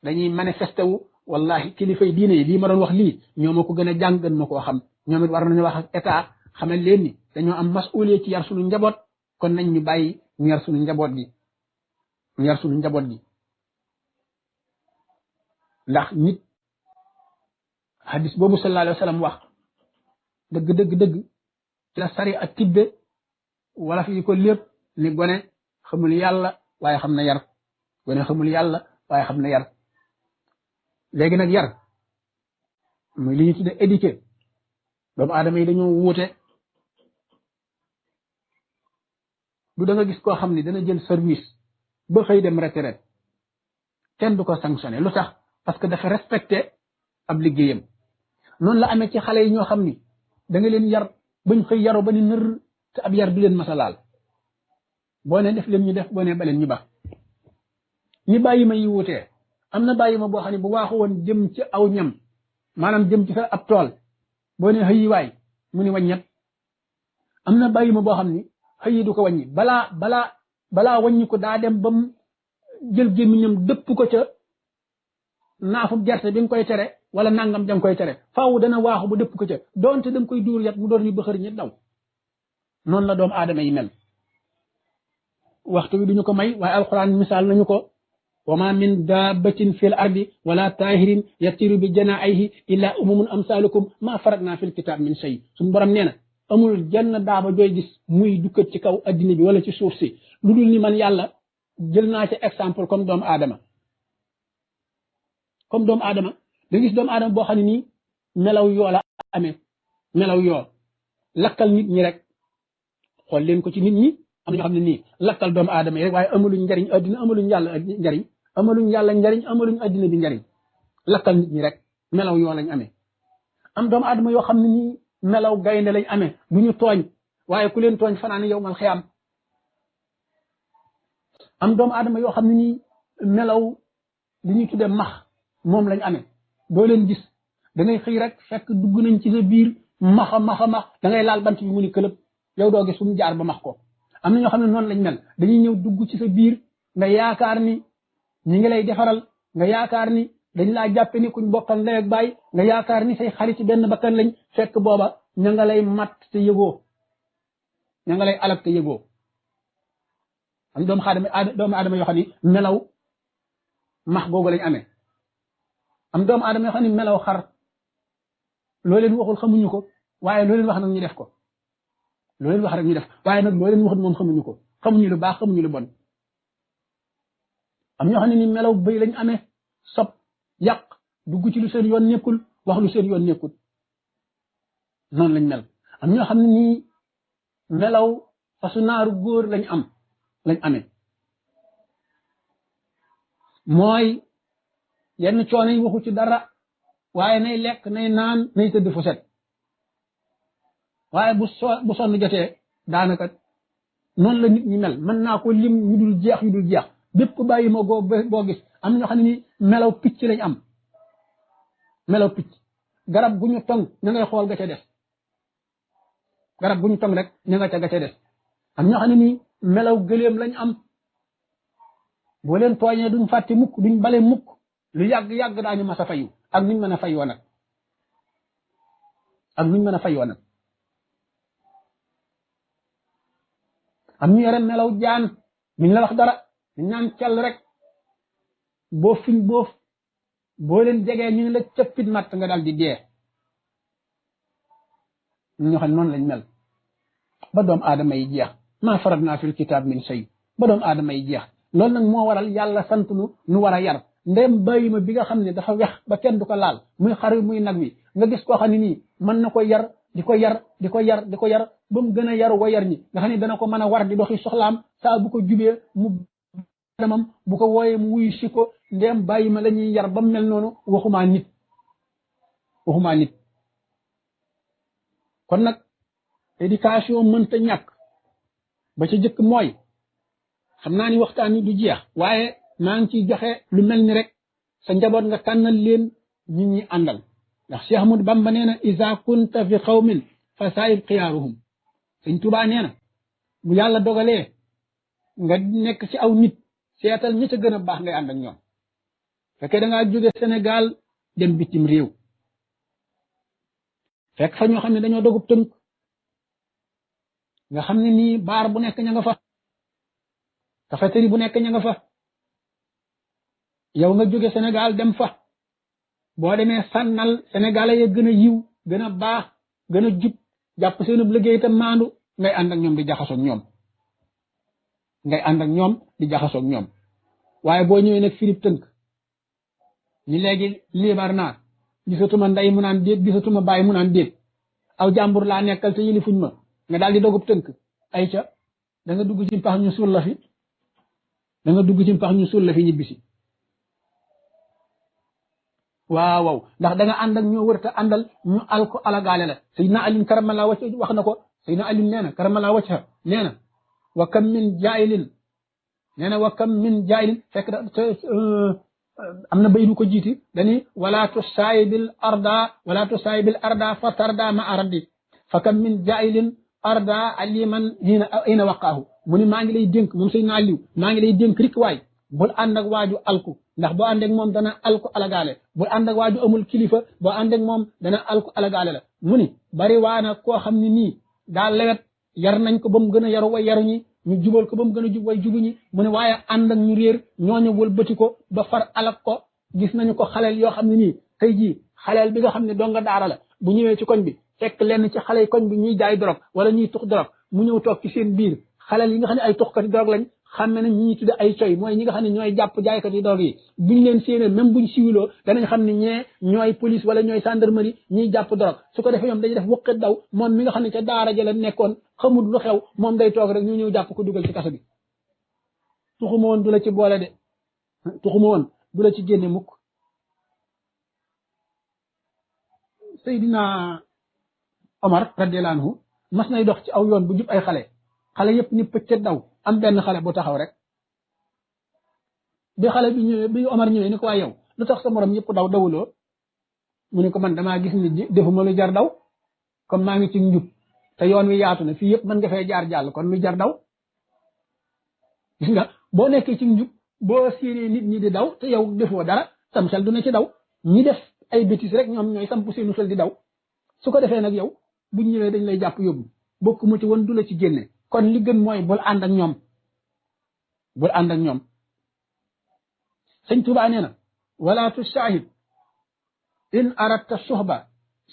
dañuy manifesté wu wallahi kilifay diine yi lii ma doon wax lii ñoo ma ko gën a jàng gën ma koo xam ñoom it war nañu wax ak état xamal leen ni dañoo am masuuliye ci yar suñu njaboot kon nañ ñu bàyyi ñu yar suñu njaboot gi ndax nit hadis boobu sallallahu alayhi wa sallam wax dëgg ci la sari ak tibbe wala fi ko lépp ni gone xamul yàlla waaye xam na yar léegi nag yar muy li ñu tudde éduqué doomu aadama yi dañoo wuute du da nga gis koo xam ni dana jël service ba xëy dem retraite kenn du ko sanctionné lu tax parce que dafa respecté ab liggéeyam noonu la amee ci xale yi ñoo xam ni da nga leen yar bañ xëy yaroo ba ni nër te ab yar du leen masalaal boo ne def leen ñu def boo ne ba leen ñu baax ñi bàyyi ma yi wutee am na bàyyi ma boo xam ne bu waaxu woon jëm ci aw ñam maanaam jëm ci sa ab tool boo ne xëyi waay mu ni wàññet am na bàyyi ma boo xam ni xëyi du ko wàññi balaa wàññi ko daa dem ba mu jël gémmiñam dëpp ko ca naafu gerte bi nga koy tere wala nangam jang koy tere faaw dana waaxu bu dëpp ko ca doonte da nga koy duur yat mu doon ñu bëxër ñi daw noonu la doomu aadama yi mel waxtu bi duñu ko may waaye alquran misaal nañu ko wa ma min dabbatin fil ardi wala taahirin yatiru bi janaahihi illa umamun amsalukum ma faratna fil kitab min shay suñu borom nee na amul jenn daaba jooy gis muy dukkat ci kaw addina bi wala ci suuf si lu dul ni man yàlla jël naa ci exemple comme doomu aadama da gis doomu aadama boo xam ne nii melaw yoo la amee melaw yoo lakkal nit ñi rek xool leen ko ci nit ñi am na ñoo xam ne nii lakkal doomu aadama yi rek waaye amaluñ njariñ addina amaluñ yàlla njariñ amaluñ addina bi njariñ lakkal nit ñi rek melaw yoo lañ amee am doomu aadama yoo xam ne nii melaw gaynde lañ amee du ñu tooñ waaye ku leen tooñ fanaani yow mal xiyaam am doomu aadama yoo xam ne nii melaw li ñuy tuddee max moom lañ amee doo leen gis da ngay xëy rek fekk dugg nañ ci sa biir max da ngay laal bant bi mu ni këlëb yow doo gis fu mu jaar ba max ko am na ñoo xam ne noonu lañ mel dañuy ñëw dugg ci sa biir nga yaakaar ni ñi ngi lay defaral nga yaakaar ni dañ laa jàppe ni kuñ bokkal ndey ak baay nga yaakaar ni say xarit ci benn bakkan lañ fekk booba ña nga lay mat te yëgoo ña nga lay alak te yëgoo am doomu aadama yoo xam ni melaw max googu lañ amee am doomu aadama yoo xam ni melaw xar loo leen waxul xamuñu ko waaye loo leen wax nag ñu def ko loo leen wax rek ñu def waaye nag loo leen waxut moom xamuñu ko xamuñu lu baax xamuñu lu bon am ñoo xam ne ni melaw bëy lañ amee sob yàq dugg ci lu seen yoon nekkul wax lu seen yoon nekkul noonu lañ mel am ñoo xam ne nii melaw fasu naaru góor lañ amee mooy yenn coono yi waxu ci dara waaye nay lekk nay naan nay tëdd fu set waaye bu sonn jotee daanaka noonu la nit ñi mel mën naa ko lim yu dul jeex bépp ko bàyyi ma boo gis am na ñoo xam ne ni melaw picc lañ am melaw picc garab gu ñu tong ña ngay xool ga ca des garab gu ñu tong rek ña nga ca ga ca des am ñoo xam ne nii melaw gëléem lañ am boo leen tooñee duñ fàtte mukk duñ bale mukk lu yàgg daañu mas a fayu ak nuñ mën a fayoo nag am ñu yore melaw jaan miñ la wax dara ñu naan cell rek boo leen jegee ñu ne la cëppit matt nga daal di dee ñoo xam ne noonu lañ mel ba doom aadama yi jeex maa farat naa fil kitaab min shay ba doom aadama yi jeex loolu nag moo waral yàlla sant nu war a yar ndem bàyyi ma bi nga xam ne dafa wex ba kenn du ko laal muy xar wi muy nag wi nga gis koo xam ne nii mën na ko yar di ko yar ba mu gën a yaru wa yar ñi nga xam ne dana ko mën a war di doxi soxlaam saa bu ko jubee mu damam bu ko wooyee mu wuyu si ko ndem bàyyi ma la ñuy yar ba mu mel noonu waxumaa nit kon nag éducation mënta ñàkk ba ca jëkk mooy xam naa ni waxtaan yi du jeex waaye maa ngi ciy joxe lu mel ni rek sa njaboot nga tànnal leen ñi ñuy àndal ndax Cheikh Ahmadou Bamba nee na isa kunta fi xawmin fa saayib xiyaaruhum sëñ Tuubaa nee na bu yàlla dogalee nga nekk ci aw nit seetal ñi ca gën a baax ngay ànd ak ñoom fekkee da ngaa jóge Sénégal dem bitim réew fekk fa ñoo xam ne dañoo dogub tënk nga xam ne nii baar bu nekk ña nga fa cafétéria bu nekk ña nga fa yow nga jóge Sénégal dem fa boo demee sànnal sénégalais ya gën a yiw gën a baax gën a jub jàpp seenub liggéey te maandu ngay ànd ak ñoom di jaxasoog ñoom waaye boo ñëwee nag firib tënk ñi léegi liibar naa gisatuma ndey mu naan déet gisatuma bàyyi mu naan déet aw jàmbur laa nekkal te yëlifuñ ma nga daal di dogub tënk ay ca da nga dugg ci mpax ñu suul la fi ñibbisi waaw ndax da nga ànd ak ñoo wërta àndal ñu al ko alagaale la Seydina Ali karamallaa wacc wax na ko Seydina Ali nee na karamallaa wacc nee na wa kam min jaahilin fekk am na bay du ko jiiti dani wala tusaayibil arda fa tarda ma ardi fa kam min jaahilin arda aliman hina waqaahu mu ni maa ngi lay dénk moom Seydina Ali maa ngi lay dénk rik waay bul ànd ak waaju alku ndax boo ànd ak moom dana alku alagaale bul ànd ak waaju amul kilifa boo ànd ak moom dana alku alagaale la mu ni bari waana koo xam ne nii daa lewet yar nañ ko ba mu gën a yaru way yaruñi ñu jubal ko ba mu gën a jub way jubuñi mu ne waaye ànd ak ñu réer ñooñu wëlbati ko ba far alak ko gis nañu ko xaleel yoo xam ne nii tey jii xaleel bi nga xam ne donga daara la bu ñëwee ci koñ bi fekk lenn ci xale yi koñ bi ñuy jaay drogue wala ñuy tux drogue mu ñëw toog ci seen biir xaleel yi nga xam ne ay tuxkati drogue lañ xam ne ñi ñuy tudde ay coy mooy ñi nga xam ne ñooy jàpp jaaykat yi drogue yi buñ leen séenee même buñ siwiloo danañ xam ne ñee ñooy police wala ñooy gendarmerie ñuy jàpp drogue su ko defee ñoom dañuy def wuqit daw moom mi nga xam ne ca daara ja la nekkoon xamul lu xew moom day toog rek ñu ñëw jàpp ko dugal ci kaso bi tuxuma woon du la ci boole de tuxuma woon du la ci génne mukk Seydina Omar radiyallahu anhu mas nay dox ci aw yoon bu jub ay xale yëpp ni pëccet daw am benn xale bu taxaw rek bi xale bi ñëwee bi Omar ñëwee ni ko waaye yow lu tax sa morom ñëpp daw dawuloo mu ne ko man damaa gis ni defuma lu jar daw comme maa ngi ci njub te yoon wi yaatu na fii yëpp mën nga fay jaar jàll kon lu jar daw gis nga boo nekkee ci njub boo séenee nit ñi di daw te yow defoo dara sam xel du na ci daw ñi def ay bêtises rek ñoom ñooy samp seenu xel di daw su ko defee nag yow buñ ñëwee dañ lay jàpp yóbbu bokk mu ci woon du la ci génne kon li gën mooy bul ànd ak ñoom bul ànd ak ñoom sëñ Tuubaa nee na wala tusaahib in aradta suhba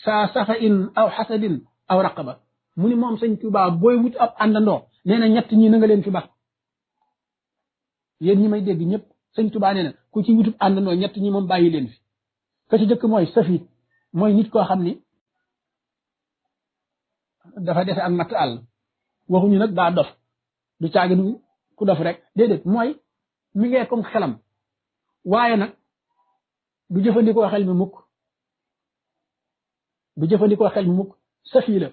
saa safa in aw xasadin aw raqaba mu ni moom sëñ Tuubaa booy wut ab àndandoo nee na ñett ñi na nga leen fi bax yéen ñi may dégg ñëpp sëñ Tuubaa nee na ku ci wutub àndandoo ñett ñi moom bàyyi leen fi ka ci jëkk mooy safiit mooy nit koo xam ni dafa defe ak matt àll waxuñu nag daa dof du caagi du ku dof rek déedéet mooy mi ngee comme xelam waaye nag du jëfandikoo xel mi mukk du jëfandikoo xel mi mukk safi la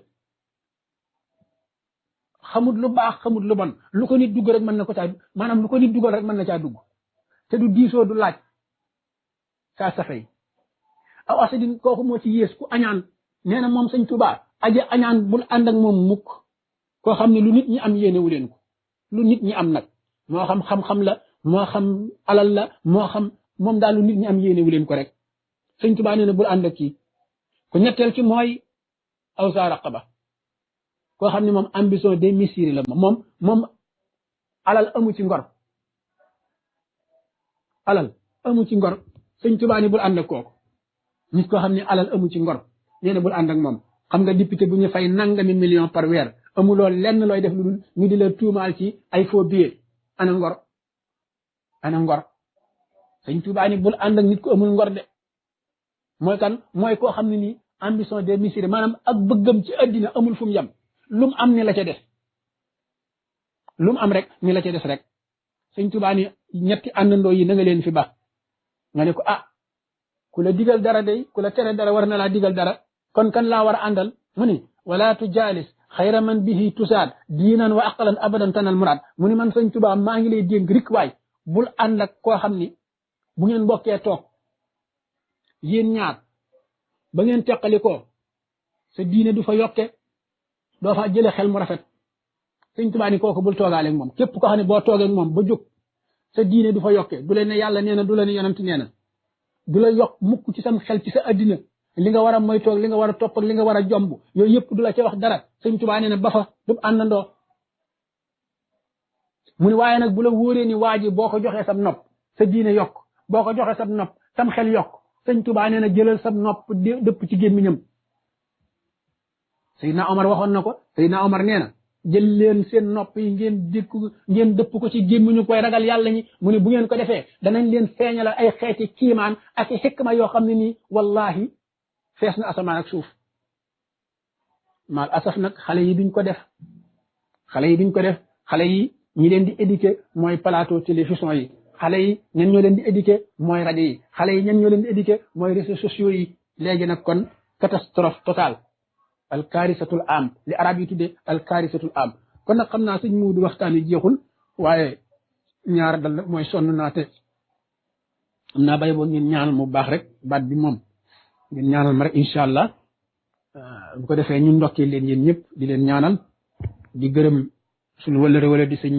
xamut lu baax xamut lu bon lu ko nit dugg rek mën na ko caa maanaam lu ko nit duggal rek mën na caa dugg te du diisoo du laaj saa safay aw asadin kooku moo ci yées ku añaan nee na moom sëñ Tuubaa aje añaan bul ànd ak moom mukk koo xam ne lu nit ñi am yéenewu leen ko lu nit ñi am nag moo xam xam-xam la moo xam alal la moo xam moom daal lu nit ñi am yéenewu leen ko rek sëñ Tuubaa nee na bul ànd ak kii ku ñetteel ci mooy aw saa raqaba koo xam ne moom ambition démesurée la moom alal amu ci ngor alal amu ci ngor sëñ Tuubaa ni bul ànd ak kooku nit koo xam ne alal amu ci ngor nee na bul ànd ak moom xam nga député bu ñu fay nangami million par weer amuloo lenn looy def lu dul ñu di la tuumaal ci ay faux billets ana ngor ana ngor sëñ Tuubaa ni bul ànd ak nit ku amul ngor de mooy kan mooy koo xam ne nii ambition démesurée maanaam ak bëggam ci àddina amul fu mu yem lu mu am ni la ca des lu mu am rek ni la ca des rek sëñ Tuubaa ni ñetti àndandoo yi na nga leen fi ba nga ne ko ah ku la digal dara day ku la tere dara war na laa digal dara kon kan laa war a àndal mu ni wala tujaalis xayra man bihi tusaad diinan wa aqalan abadan tanal muraad mu ni man sëñ Tuubaa maa ngi lay dénk rik waay bul ànd ak koo xam ni bu ngeen bokkee toog yéen ñaar ba ngeen teqali ko sa diine du fa yokke doo fa jële xel mu rafet sëñ Tuubaa ni kooku bul toogaale ak moom képp koo xam ne boo toogee ak moom ba jóg sa diine du fa yokke du la ne yàlla nee na du la ne yonent nee na du la yokk mukk ci sam xel ci sa addina li nga war a mooy toog li nga war a topp ak li nga war a jomb yooyu yëpp du la ca wax dara sëñ Tuubaa nee na ba fa du àndandoo mu ne waaye nag bu la wóoree ni waa ji boo ko joxee sam nopp sa diine yokk boo ko joxee sam nopp sam xel yokk sëñ Tuubaa nee na jëlal sam nopp dëpp ci gémmiñam Seydina Omar waxoon na ko Seydina Omar nee na jël leen seen nopp yi ngeen dëpp ko ci gémmiñu koy ragal yàlla ñi mu ne bu ngeen ko defee danañ leen feeñalal ay xeeti kiimaan ak i xikma yoo xam ne nii wallahi fees na asamaan ak suuf maal asaf nag xale yi duñ ko def xale yi ñi leen di éduquer mooy plateau télévision yi xale yi ñen ñoo leen di éduquer mooy rajo yi xale yi ñen ñoo leen di éduquer mooy réseaux sociaux yi léegi nag kon catastrophe totale al kaarisatul am li arab yi tuddee al kaarisatul am kon nag xam naa sëñ Muudu waxtaan yi jeexul waaye ñaar dal mooy sonn naa te am naa bay boo ngeen ñaanal mu baax rek baat bi moom ngeen ñaanal ma rek incha allah bu ko defee ñu ndokkee leen yéen ñëpp di leen ñaanal di gërëm suñu wala di sëñ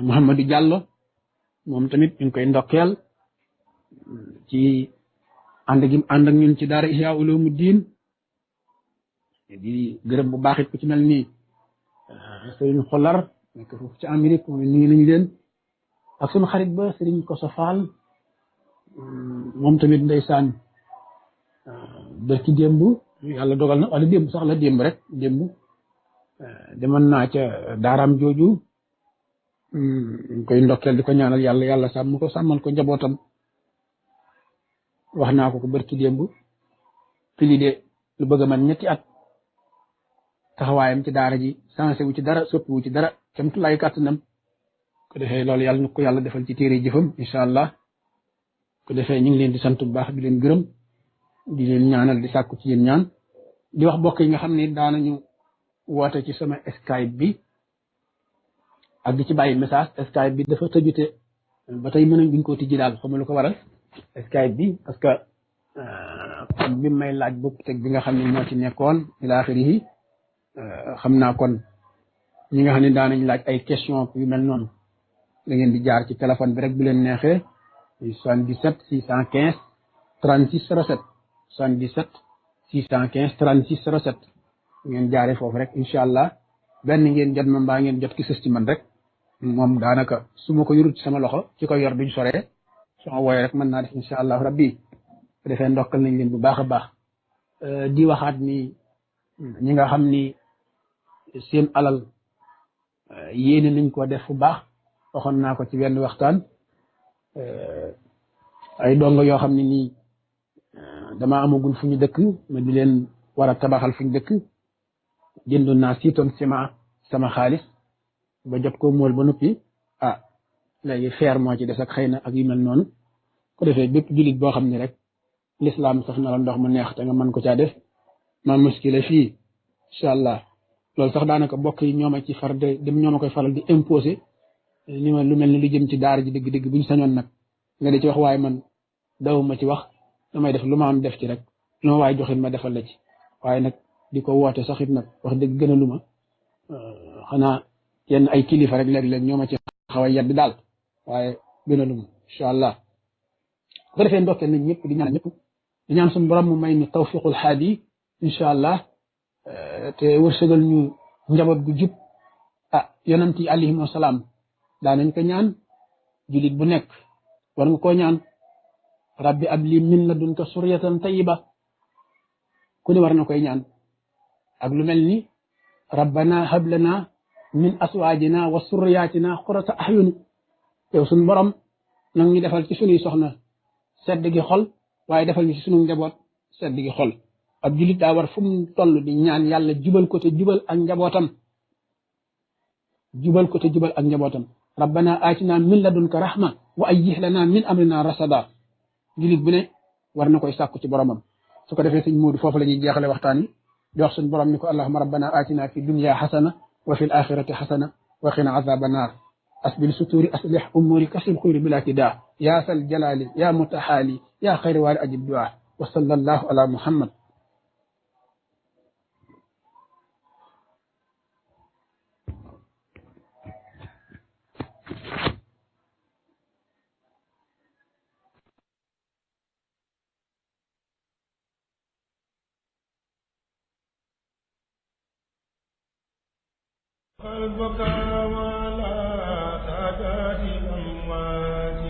Mouhamadou Diallo moom tamit ñu ngi koy ndokkeel ci ànd gi ànd ak ñun ci daara Ihya Ulumuddin di gërëm bu baax it ku ci mel ni sëñ Xolar nekk foofu ci Amérique moom nuyu nañu leen ak sunu xarit ba Serigne Koso Fall moom tamit ndeysaan bërki démb yàlla dogal na wala démb sax la démb rek démb demoon naa ca daaraam jooju koy ndokkeel di ko ñaanal yàlla yàlla sàmm ko sàmmal ko njabootam wax naa ko bërki démb fili de lu bëgg a man ñetti at taxawaayam ci daara ji sensé wu ci dara soppi wu ci dara camtu lay kàttanam ko defee loolu yàlla ñu ko yàlla defal ci téere jëfam incha allah ko defee ñu ngi leen di sant bu baax di leen gërëm di leen ñaanal di sàkku ci yéen ñaan di wax bokk yi nga xam ne daanañu woote ci sama Skype bi ak di ci bàyyi message Skype bi dafa tëjute ba tey mën a buñ ko tijji daal xamu lu ko waral Skype bi parce que code bi may laaj bopp teg bi nga xam ne moo ci nekkoon ila axirihi xam naa kon ñi nga xam ne daanañ laaj ay question yu mel noonu da ngeen di jaar ci téléphone bi rek bu leen neexee 77 615 36 07 77 615 36 07 ngeen jaaree foofu rek incha allah benn ngeen jot ma mbaa ngeen jot ki sës ci man rek moom daanaka su ma ko yorut sama loxo ci ko yor duñ soree soo wooyee rek mën naa def incha allah rabbi bu defee ndokkal nañ leen bu baax a baax di waxaat ni ñi nga xam ni seen alal yéene nañ ko def fu baax waxoon naa ko ci wenn waxtaan ay dongo yoo xam ne nii dama amagul fu ñu dëkk ma di leen war a tabaxal fu ñu dëkk jëndoon naa 6 tonnes ciment sama xaalis ba jot ko mool ba noppi ah léegi feer moo ci des ak xëy na ak yu mel noonu ko defee bépp jullit boo xam ne rek lislaam sax na la ndox mu neex te nga mën ko caa def ma muskile fii incha allah loolu sax daanaka bokk yi ñoo ma ci far de dem ñoo ma koy faral di imposer ni ma lu mel ni lu jëm ci daara ji dëgg-dëgg bu ñu sañoon nag nga di ci wax waaye man daw ma ci wax damay def lu ma am def ci rek lu ma waaye joxit ma defal la ci waaye nag di ko woote sax it nag wax dëgg gën a lu ma xanaa yenn ay kilifa rek léeg-léeg ñoo ma ci xaw a yedd daal waaye gën a lu ma incha allah bu ko defee ndokkeel nañ ñëpp di ñaan ñëpp di ñaan suñu borom mu may ni tawfiqul haadi incha allah te wërsëgal ñu njaboot gu jub ah yonent yi alayhim wasalaam daanañ ko ñaan julit bu nekk war nga koo ñaan rabbi abli min ladunka suryatan tayyiba ku ne war na koy ñaan ak lu mel ni rabbana hablana min aswaajina wa surriyatina qurrata ahyun yow suñu borom nag ñu defal ci sunuy soxna sedd gi xol waaye defal ñu ci sunu njaboot sedd gi xol ab julit daa war fu mu toll di ñaan yàlla jubal ko te jubal ak njabootam jubal ko te jubal ak njabootam rabbana aatina min ladunka rahma wa ayyih lana min amrina rasada julit bu ne war na koy sàkku ci boromam su ko defee sëñ Moodu foofu la ñuy jeexale waxtaan yi di wax suñ borom ni ko allahumma rabbana aatina fi dunya xasana wa fi l axirati xasana wa qina azaba naar asbil suturi aslih umuri kasib xuyri bila tidaa ya sal jalali ya mutaxaali ya xayri waali ajib duaa wa sallallahu ala muhammad قلبك ولا سادات الأموات